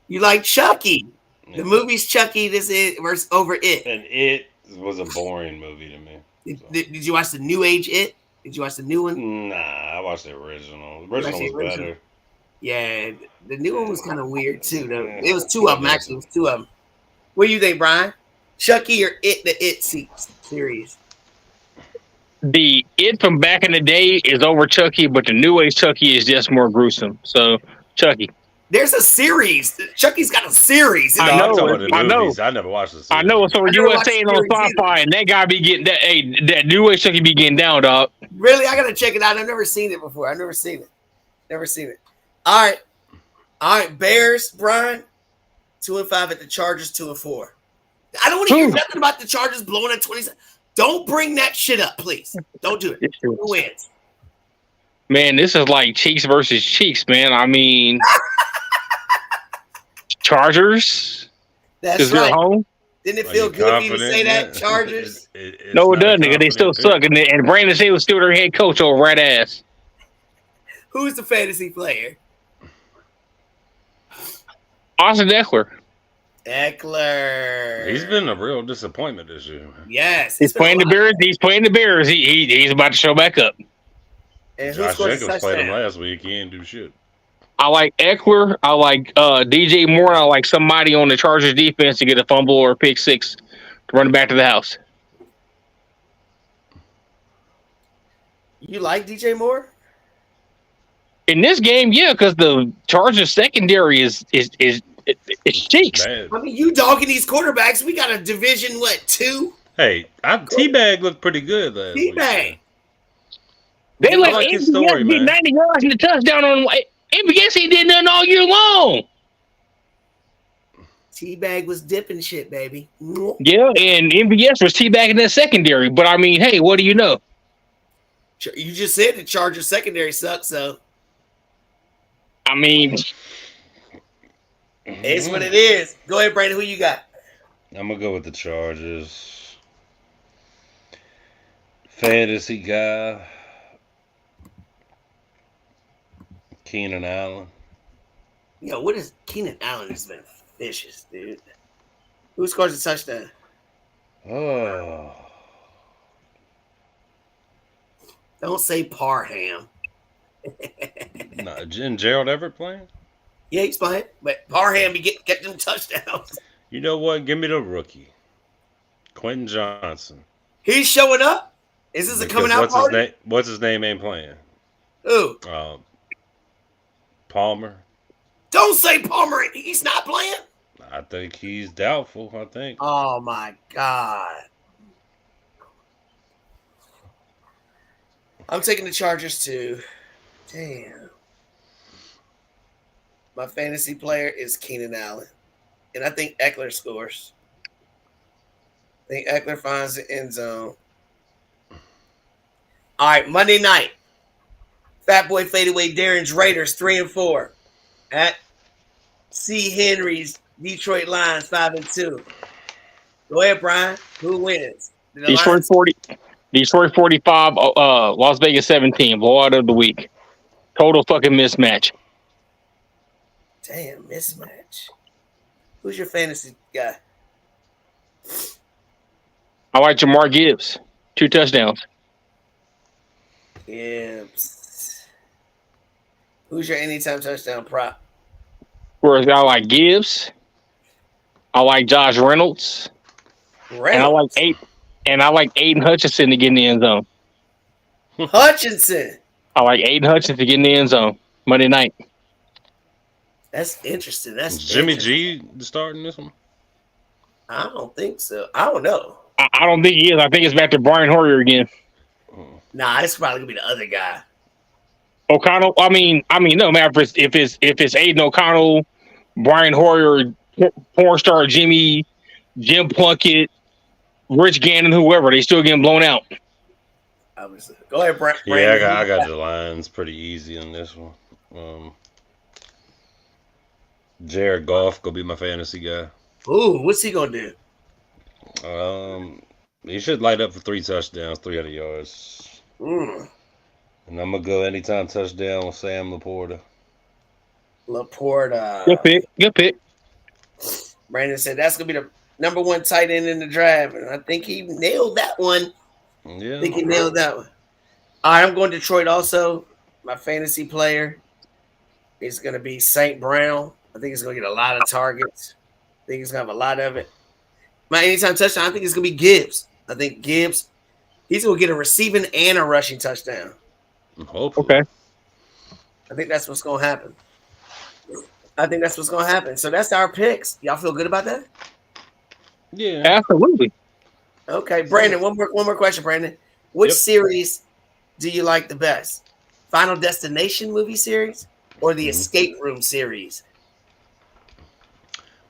You like Chucky. Yeah. The movie's Chucky, this is versus over It. And it was a boring movie to me. So. Did you watch the new age It? Did you watch the new one? Nah, I watched the original. The original was better. Yeah, the new one was kind of weird too. Though it was 2 of them actually. It was 2 of them. What do you think, Brian? Chucky or It? The It series. The It from back in the day is over Chucky, but the new age Chucky is just more gruesome. So, Chucky. There's a series. Chucky's got a series. I know, I'm talking about the I know. movies. I never watched the series. I know it's over I never USA and on watched the series Spotify, and that guy be getting that. Hey, that new age Chucky be getting down, dog. Really, I gotta check it out. I've never seen it before. I've never seen it. Never seen it. All right. Bears, Brian. 2-5 at the Chargers. 2-4. I don't want to hear nothing about the Chargers blowing at 20. Don't bring that shit up, please. Don't do it. Who wins? Man, this is like cheeks versus cheeks, man. I mean, Chargers. That's Because they're right. home. Didn't it Are feel you good for you to say confident that, yet? Chargers? It's No, it not a doesn't, nigga. They still confident suck. And Brandon Shea was still their head coach over rat ass. Who's the fantasy player? Austin Eckler. Eckler. He's been a real disappointment this year. Yes. He's playing the Bears. He's playing the Bears. He's about to show back up. And who Josh scored the Jacobs played him touchdown? last week. He ain't do shit. I like Eckler. I like DJ Moore. I like somebody on the Chargers defense to get a fumble or a pick six running back to the house. You like DJ Moore? In this game, yeah, because the Chargers secondary is cheeks. Bad. I mean, you dogging these quarterbacks. We got a division, 2? Hey, T-Bag looked pretty good last week. T-Bag. They I let like his MVS story, get man. 90 yards and a touchdown on MVS. He did nothing all year long. T-Bag was dipping shit, baby. Yeah, and MVS was teabagging that secondary. But I mean, hey, what do you know? You just said the Chargers secondary sucks, so I mean, it's what it is. Go ahead, Brandon. Who you got? I'm gonna go with the Chargers. Fantasy guy, Keenan Allen. Yo, what is Keenan Allen has been vicious, dude. Who scores a touchdown? Oh, Don't say Parham. no, and Gerald Everett playing? Yeah, he's playing, but Parham get them touchdowns. You know what? Give me the rookie, Quentin Johnson. He's showing up. Is this a Because coming out party? What's his name? Ain't playing. Who? Palmer. Don't say Palmer. He's not playing. I think he's doubtful. I think. Oh my God. I'm taking the Chargers too. Damn. My fantasy player is Keenan Allen. And I think Eckler scores. I think Eckler finds the end zone. All right, Monday night. Fat Boy Fadeaway Darren's Raiders 3-4 at C. Henry's Detroit Lions 5-2. Go ahead, Brian. Who wins? Detroit 40, Detroit 45, Las Vegas 17. Blowout of the week. Total fucking mismatch. Damn, mismatch. Who's your fantasy guy? I like Jamar Gibbs. 2 touchdowns. Gibbs. Who's your anytime touchdown prop? Whereas I like Gibbs. I like Josh Reynolds. And I like Aiden Hutchinson to get in the end zone. Hutchinson. I like Aiden Hutchinson to get in the end zone Monday night. That's interesting. That's Jimmy interesting. G starting this one. I don't think so. I don't know. I don't think he is. I think it's back to Brian Hoyer again. Nah, it's probably gonna be the other guy. O'Connell. I mean, no matter if it's Aiden O'Connell, Brian Hoyer, porn star Jim Plunkett, Rich Gannon, whoever, they still getting blown out. Obviously. Go ahead, Brandon. Yeah, I got the Lions pretty easy on this one. Jared Goff gonna be my fantasy guy. Ooh, what's he gonna do? He should light up for 3 touchdowns, 300 yards. Mm. And I'm gonna go anytime touchdown with Sam Laporta. Laporta. Good pick. Brandon said that's gonna be the number 1 tight end in the draft, and I think he nailed that one. Yeah. I think he nailed that one. All right, I'm going Detroit also. My fantasy player is going to be St. Brown. I think he's going to get a lot of targets. I think he's going to have a lot of it. My anytime touchdown, I think it's going to be Gibbs. I think Gibbs, he's going to get a receiving and a rushing touchdown. Hopefully. Okay. I think that's what's going to happen. So that's our picks. Y'all feel good about that? Yeah. Absolutely. Okay, Brandon, one more question, Brandon. Which series do you like the best? Final Destination movie series or the Escape Room series?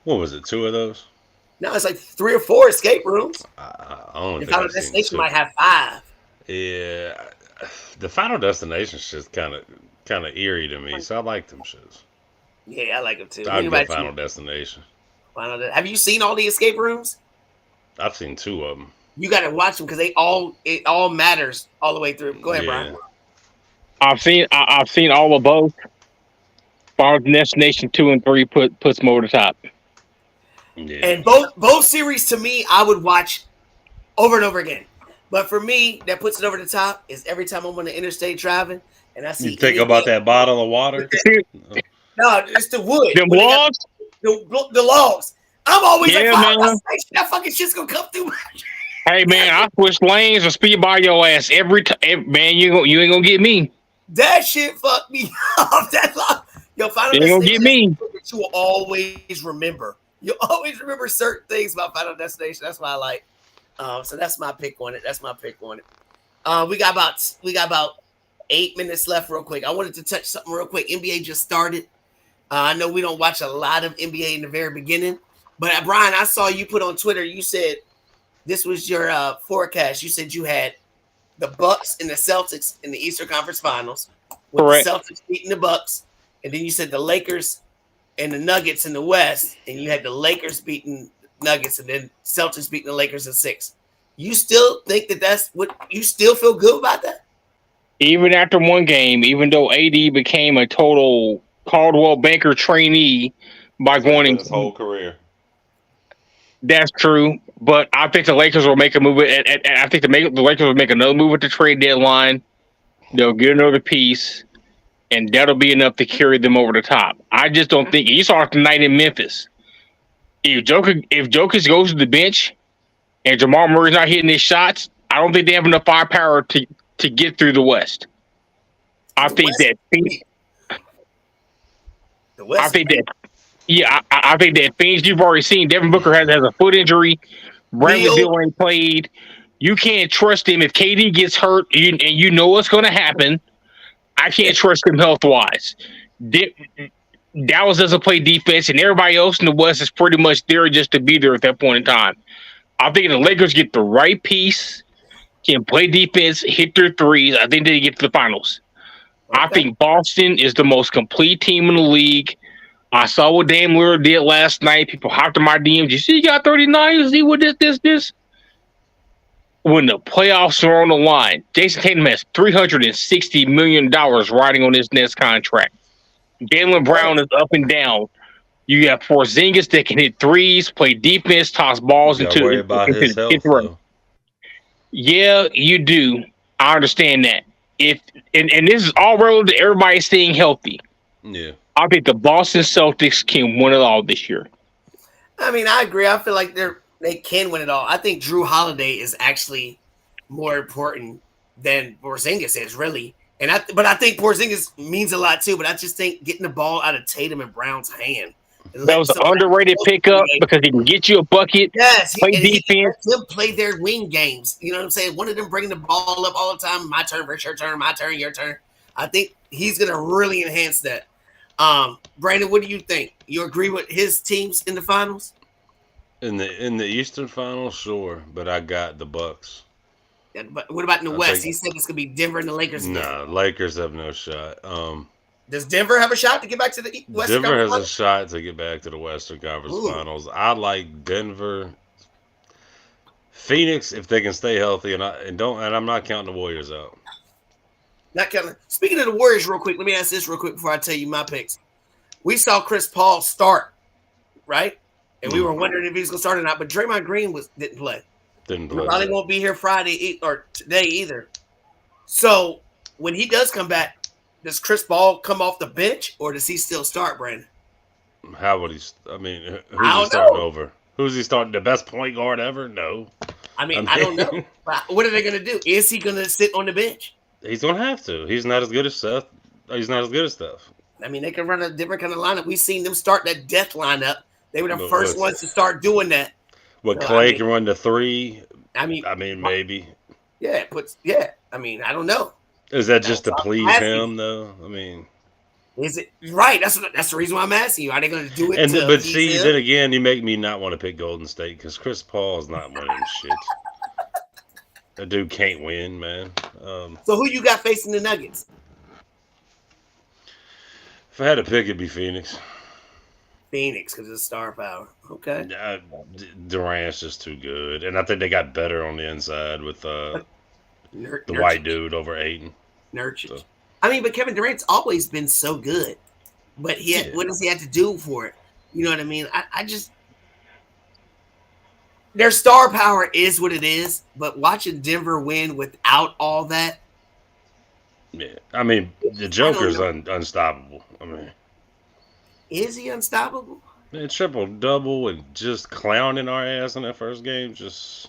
What was it? 2 of those? No, it's like 3 or 4 escape rooms. I don't The think Final I've seen Destination 2. might have 5. Yeah, the Final Destination shit's kind of eerie to me, so I like them shits. Yeah, I like them too. I'd go Final Destination. Have you seen all the escape rooms? I've seen 2 of them. You got to watch them because it all matters all the way through. Go ahead, Brian. I've seen all of both. Final Destination 2 and 3 puts them over the top. Yeah. And both series to me, I would watch over and over again. But for me, that puts it over the top is every time I'm on the interstate driving and I see. You think about that bottle of water? No, it's the wood. Them logs? The logs. I'm always like, Yeah, Final man. Destination. That fucking shit's gonna come through. Hey, man, I switch lanes or speed by your ass every time. Man, you ain't gonna get me. That shit fucked me up. That long. Yo, Final You ain't gonna Destination get me. that you will always remember. You'll always remember certain things about Final Destination. That's why I like. So that's my pick on it. We got about 8 minutes left, real quick. I wanted to touch something real quick. NBA just started. I know we don't watch a lot of NBA in the very beginning, but Brian, I saw you put on Twitter. You said this was your forecast. You said you had the Bucks and the Celtics in the Eastern Conference Finals, with Correct. the Celtics beating the Bucks, and then you said the Lakers and the Nuggets in the West, and you had the Lakers beating Nuggets, and then Celtics beating the Lakers in 6. You still think that's what you still feel good about that? Even after one game, even though AD became a total Caldwell Banker trainee by going in, his whole career. that's true. But I think the Lakers will make a move, and I think the Lakers will make another move at the trade deadline. They'll get another piece, and that'll be enough to carry them over the top. I just don't think you saw it tonight in Memphis. If Jokic goes to the bench and Jamal Murray's not hitting his shots, I don't think they have enough firepower to get through the West. I think that Phoenix, you've already seen Devin Booker has a foot injury. Bradley Beal ain't played. You can't trust him if KD gets hurt, and you know what's going to happen. I can't trust him health wise. Dallas doesn't play defense, and everybody else in the West is pretty much there just to be there at that point in time. I think the Lakers get the right piece, can play defense, hit their threes. I think they get to the finals. Okay. I think Boston is the most complete team in the league. I saw what Dame Lillard did last night. People hopped in my DMs. You see, he got 39. You see what this? When the playoffs are on the line, Jason Tatum has $360 million riding on his next contract. Jaylen Brown is up and down. You got Porzingis that can hit threes, play defense, toss balls into worry about his health, though. Yeah, you do. I understand that. And this is all relative to everybody staying healthy. Yeah. I think the Boston Celtics can win it all this year. I mean, I agree. I feel like they can win it all. I think Drew Holiday is actually more important than Porzingis is, really. But I think Porzingis means a lot too. But I just think getting the ball out of Tatum and Brown's hand. That was an underrated pickup because he can get you a bucket. Yes, play defense. He them play their wing games. You know what I'm saying? One of them bringing the ball up all the time. My turn versus your turn. My turn, your turn. I think he's gonna really enhance that. Brandon, what do you think? You agree with his teams in the finals? In the Eastern Finals, sure, but I got the Bucks. Yeah, but what about in the West? He said it's gonna be Denver and the Lakers. Nah, Lakers have no shot. Does Denver have a shot to get back to the Western Denver Conference has a shot to get back to the Western Conference Finals. I like Denver, Phoenix if they can stay healthy, and I'm not counting the Warriors out. Not counting. Speaking of the Warriors, real quick, let me ask this real quick before I tell you my picks. We saw Chris Paul start, right? And we were wondering if he was going to start or not, but Draymond Green didn't play. Probably won't be here Friday or today either. So when he does come back, does Chris Paul come off the bench or does he still start, Brandon? How would he? I mean, who's he starting over? Who's he starting? The best point guard ever? No. I don't know. But what are they going to do? Is he going to sit on the bench? He's going to have to. He's not as good as Steph. I mean, they can run a different kind of lineup. We've seen them start that death lineup. They were the first ones to start doing that. Clay can run the three. I mean, maybe. Yeah, I mean, I don't know. Is that just to please him, though? I mean, is it right? That's the reason why I'm asking you. Are they going to do it? Then again, you make me not want to pick Golden State because Chris Paul is not winning shit. That dude can't win, man. So who you got facing the Nuggets? If I had to pick, it'd be Phoenix. Phoenix because it's star power. Okay. Durant's just too good, and I think they got better on the inside with the white dude over Ayton. Nurkic. So. I mean, but Kevin Durant's always been so good, but what does he have to do for it? You know what I mean? I just their star power is what it is, but watching Denver win without all that. Yeah, I mean the Joker's unstoppable. I mean. Is he unstoppable? Man, triple double and just clowning our ass in that first game. Just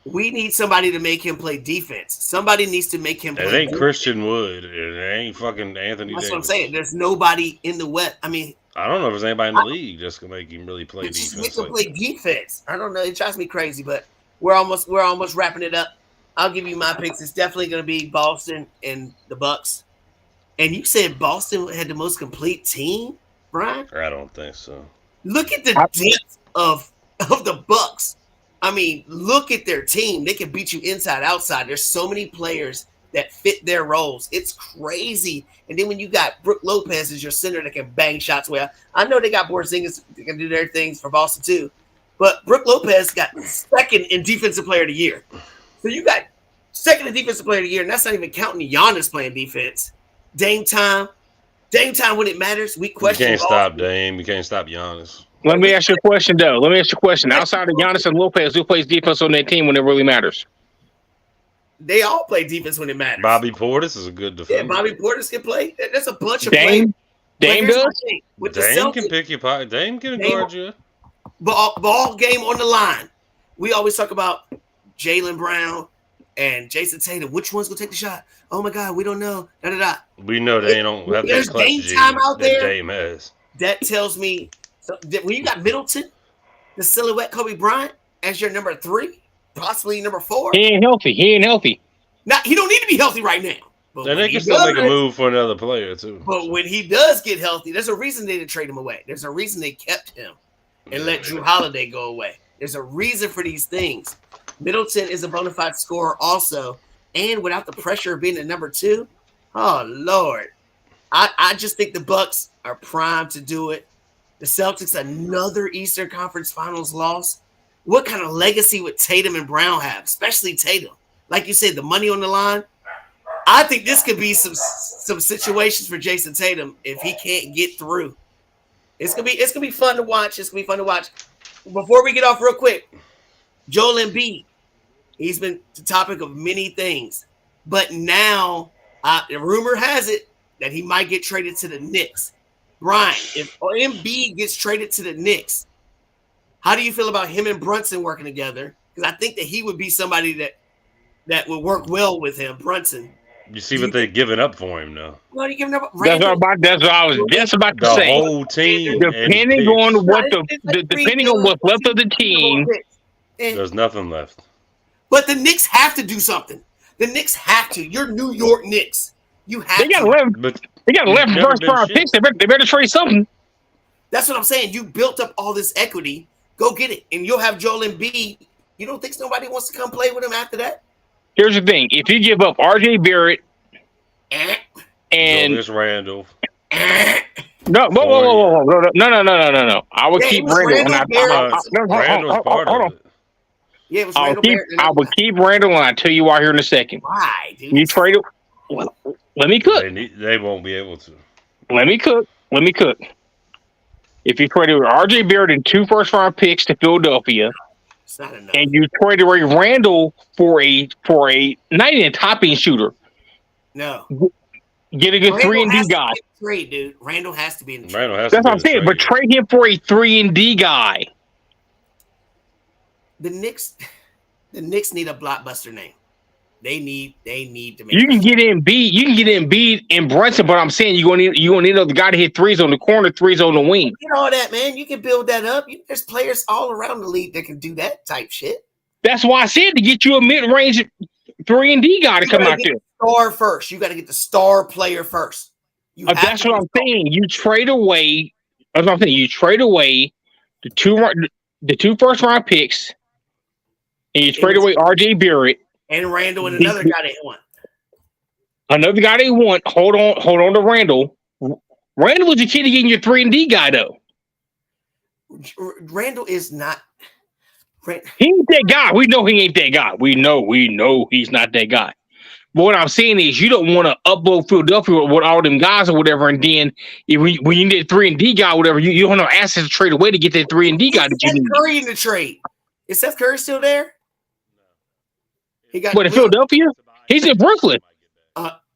We need somebody to make him play defense. Somebody needs to make him it play ain't defense. Christian Wood. It ain't fucking Anthony That's Davis. what I'm saying. There's nobody in the West. I mean, I don't know if there's anybody in the league that's gonna make him really play just defense. make him play defense. I don't know. It drives me crazy, but we're almost wrapping it up. I'll give you my picks. It's definitely going to be Boston and the Bucks. And you said Boston had the most complete team, Brian? I don't think so. Look at the depth of the Bucks. I mean, look at their team. They can beat you inside, outside. There's so many players that fit their roles. It's crazy. And then when you got Brook Lopez as your center that can bang shots well, I know they got Porzingis that can do their things for Boston too. But Brook Lopez got second in Defensive Player of the Year. So you got second in Defensive Player of the Year, and that's not even counting Giannis playing defense. Dame time when it matters, we question. You can't stop Dame. You can't stop Giannis. Let me ask you a question, though. Let me ask you a question. Outside of Giannis and Lopez, who plays defense on that team when it really matters? They all play defense when it matters. Bobby Portis is a good defender. Yeah, Bobby Portis can play. There's a bunch of Dame. Dame players. does. With the Dame Celtics, can pick your pocket. Dame can guard you. ball game on the line. We always talk about Jaylen Brown and Jason Tatum. Which one's gonna take the shot? Oh my God, we don't know. Da da da. We know they don't have that There's clutch game gene time out that there. Dame has. That tells me that when you got Middleton, the silhouette Kobe Bryant as your number 3, possibly number 4. He ain't healthy. Now he don't need to be healthy right now. But And when they he can still make a does- move for another player too. But when he does get healthy, there's a reason they didn't trade him away. There's a reason they kept him and let Drew Holiday go away. There's a reason for these things. Middleton is a bona fide scorer also, and without the pressure of being the number 2, oh Lord, I just think the Bucks are primed to do it. The Celtics, another Eastern Conference Finals loss. What kind of legacy would Tatum and Brown have, especially Tatum? Like you said, the money on the line. I think this could be some situations for Jason Tatum if he can't get through. It's gonna be fun to watch. It's gonna be fun to watch. Before we get off real quick, Joel Embiid, he's been the topic of many things, but now the rumor has it that he might get traded to the Knicks. Brian, if Embiid gets traded to the Knicks, how do you feel about him and Brunson working together? Because I think that he would be somebody that would work well with him, Brunson. You see what they're giving up for him now. What are you giving up? That's what I was just about to The say. whole team. Depending on what's left of the team, There's nothing left. But the Knicks have to do something. The Knicks have to. You're New York Knicks. You have they got to. 11. But They got 11 never first been round shit. picks. They better trade something. That's what I'm saying. You built up all this equity. Go get it. And you'll have Joel Embiid. You don't think nobody wants to come play with him after that? Here's the thing: if you give up R.J. Barrett Eh, and Julius Randle. eh. no, I would Yeah, keep it was Randall. Randall Randall's part Hold of on. it. Yeah, it was I Randall will keep. Barrett. I will keep Randall, and I'll tell you why here in a second. Why, dude? You trade it. Well, let me cook. They won't be able to. Let me cook. If you traded R.J. Barrett and 2 first round picks to Philadelphia, It's not enough. and you traded away Randall for a not even a top-end shooter, No. get a good Randall 3 and D has to guy. be in the trade, dude. Randall has to be in the trade. Randall has That's to what I'm be saying. But trade. trade him for a 3 and D guy. The Knicks need a blockbuster name. They need to make You can get Embiid and Brunson, but I'm saying you're gonna need another guy to hit threes on the corner, threes on the wing. get all that, man. You can build that up. There's players all around the league that can do that type shit. That's why I said to get you a mid-range 3 and D guy to come out there. Star first. You got to get the star player first. That's what I'm saying. You trade away. That's what I'm saying. You trade away the 2 first round picks, and you trade away R.J. Barrett. And Randall and another guy they want. Another guy they want. Hold on to Randall. Randall was a kid getting your 3 and D guy though. Randall is not. He ain't that guy. We know he ain't that guy. We know he's not that guy. But what I'm saying is, you don't want to upload Philadelphia with all them guys or whatever, and then when you need a 3 and D guy or whatever, you don't have assets to trade away to get that 3 and D guy that you Seth need. Curry in the trade. Is Seth Curry still there? He got. But in Philadelphia, he's in Brooklyn.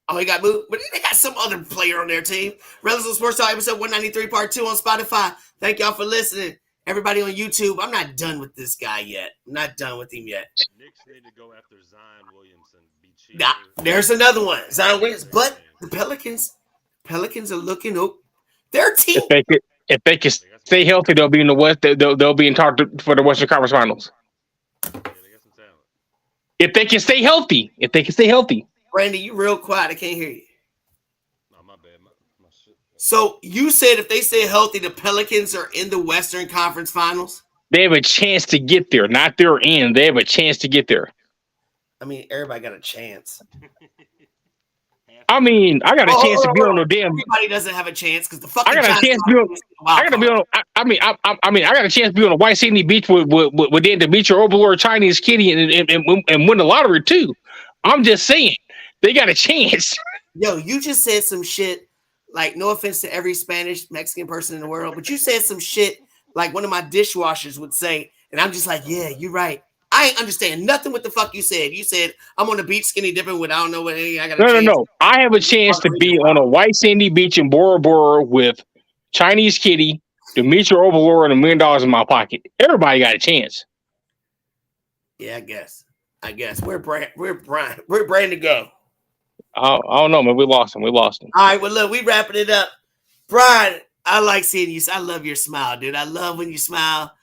Oh, he got moved, but they got some other player on their team. Relevant Sports Talk, episode 193, part 2 on Spotify. Thank y'all for listening. Everybody on YouTube, I'm not done with this guy yet. I'm not done with him yet. Knicks need to go after Zion Williamson. Be cheaper. There's another one, Zion Williams. But the Pelicans are looking up. Their team. If they can stay healthy, they'll be in the West. They'll be in talk for the Western Conference Finals. Yeah, they got some talent. If they can stay healthy. Randy, you real quiet. I can't hear you. No, my bad. My shit. So you said if they stay healthy, the Pelicans are in the Western Conference Finals? They have a chance to get there. Not they're in. They have a chance to get there. I mean, everybody got a chance. I mean, I got a chance to be on the damn. Everybody doesn't have a chance because the fucking. I got a chance to be on. I got to be on. I got a chance to be on a white sandy beach with Dan Demetri Overlord, Chinese Kitty, and win the lottery too. I'm just saying, they got a chance. Yo, you just said some shit. Like, no offense to every Spanish Mexican person in the world, but you said some shit like one of my dishwashers would say, and I'm just like, yeah, you're right. I ain't understand nothing what the fuck you said. You said I'm on the beach skinny dipping with I don't know what I got. No. I have a chance to be on a white sandy beach in Bora Bora with Chinese Kitty, Demetri Overlord, and $1 million in my pocket. Everybody got a chance. Yeah, I guess. We're Brand to go. I don't know, man. We lost him. All right, well, look, we wrapping it up. Brian, I like seeing you. I love your smile, dude. I love when you smile.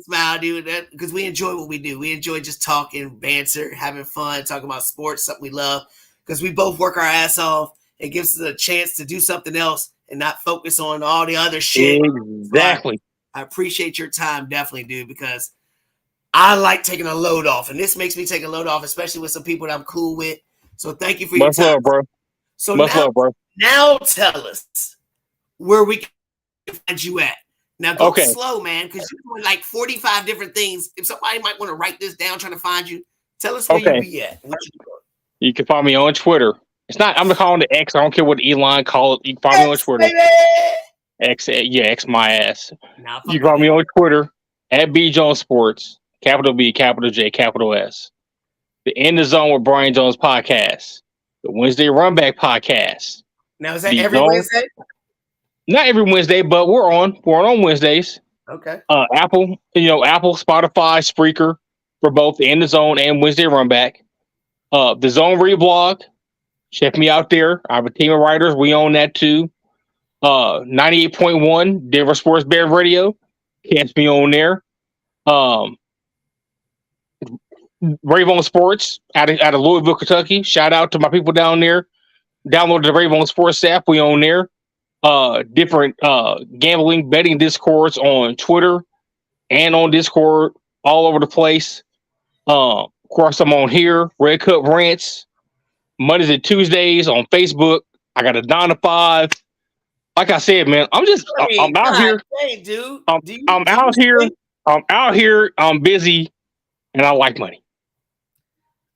Smile, dude, because we enjoy what we do. We enjoy just talking, banter, having fun, talking about sports, something we love, because we both work our ass off. It gives us a chance to do something else and not focus on all the other shit. Exactly. I appreciate your time, definitely, dude, because I like taking a load off, and this makes me take a load off, especially with some people that I'm cool with. So thank you for your time. Love, bro. So bro. Now tell us where we can find you at. Now go slow, man, because you're doing like 45 different things. If somebody might want to write this down, trying to find you, tell us where you be at. You can find me on Twitter. It's not. I'm calling it X. I don't care what Elon call it. You can find me on Twitter. Baby! X, yeah, X my ass. You can find me on Twitter at B Jones Sports. Capital B, capital J, capital S. The In the Zone with Brian Jones podcast. The Wednesday Runback podcast. Now is that every Wednesday? Not every Wednesday, but we're on Wednesdays. Okay. Apple, Spotify, Spreaker for both the In the Zone and Wednesday Runback. The Zone Reblog. Check me out there. I have a team of writers. We own that too. 98.1 Denver Sports Bear Radio. Catch me on there. Ravon Sports out of Louisville, Kentucky. Shout out to my people down there. Download the Ravon Sports app. We own there. Different gambling betting discords on Twitter and on Discord all over the place. Of course, I'm on here. Red Cup Rants. Mondays and Tuesdays on Facebook. I got a 9 to 5. Like I said, man, I'm out here. Hey, dude. I'm out here. I'm out here. I'm busy, and I like money.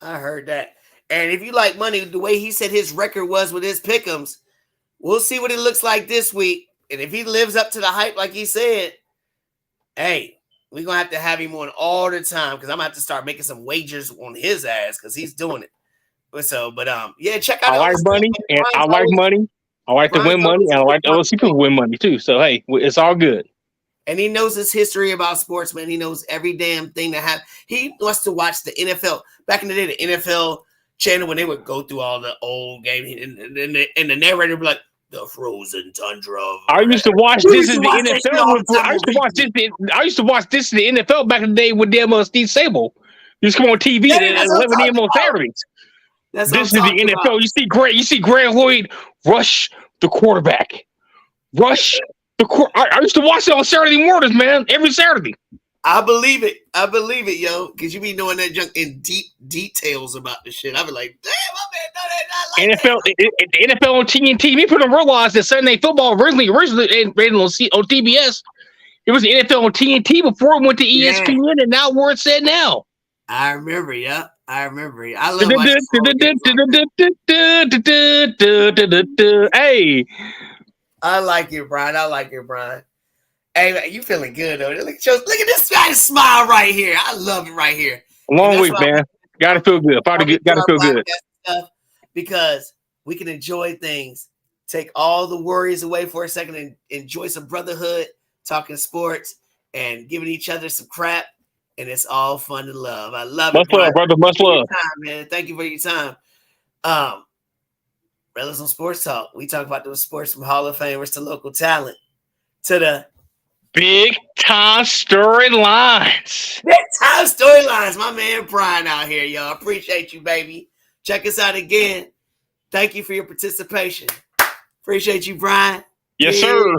I heard that. And if you like money, the way he said his record was with his Pickems, we'll see what it looks like this week. And if he lives up to the hype like he said, hey, we're going to have him on all the time because I'm going to have to start making some wagers on his ass because he's doing it. So, yeah, check out. I like money, and I like money. I like to win money, and I like to see people win money too. So, hey, it's all good. And he knows his history about sports, man. He knows every damn thing that happened. He wants to watch the NFL. Back in the day, the NFL channel, when they would go through all the old games, and the narrator would be like, the frozen tundra. I used to watch this in the NFL. I used to watch this in the NFL back in the day with damn Steve Sable. You just come on TV at 11 a.m. on Saturdays. This is the NFL. About. You see Greg Lloyd rush the quarterback. I used to watch it on Saturday mornings, man. Every Saturday. I believe it, yo. Because you be knowing that junk in deep details about this shit. I be like, damn, I man, no, that not like NFL, the NFL on TNT. Me people don't realize that Sunday football originally ran on TBS. It was the NFL on TNT before it went to ESPN, and now where it's at now. I remember, yeah. I love Hey. I like you, Brian. Hey, man, you feeling good, though. Look at this guy's smile right here. I love it right here. Long week, man. Gotta feel good. Gotta feel good. Because we can enjoy things, take all the worries away for a second, and enjoy some brotherhood, talking sports, and giving each other some crap. And it's all fun and love. I love Much it, Brian. love, brother. Much Thank you for your love. time, man. Thank you for your time. Relatives on Sports Talk. We talk about those sports from Hall of Famers to local talent to the Big time storylines. big time storylines. My man Brian out here, y'all. Appreciate you, baby. Check us out again. Thank you for your participation. Appreciate you, Brian. Yes, Yeah. sir.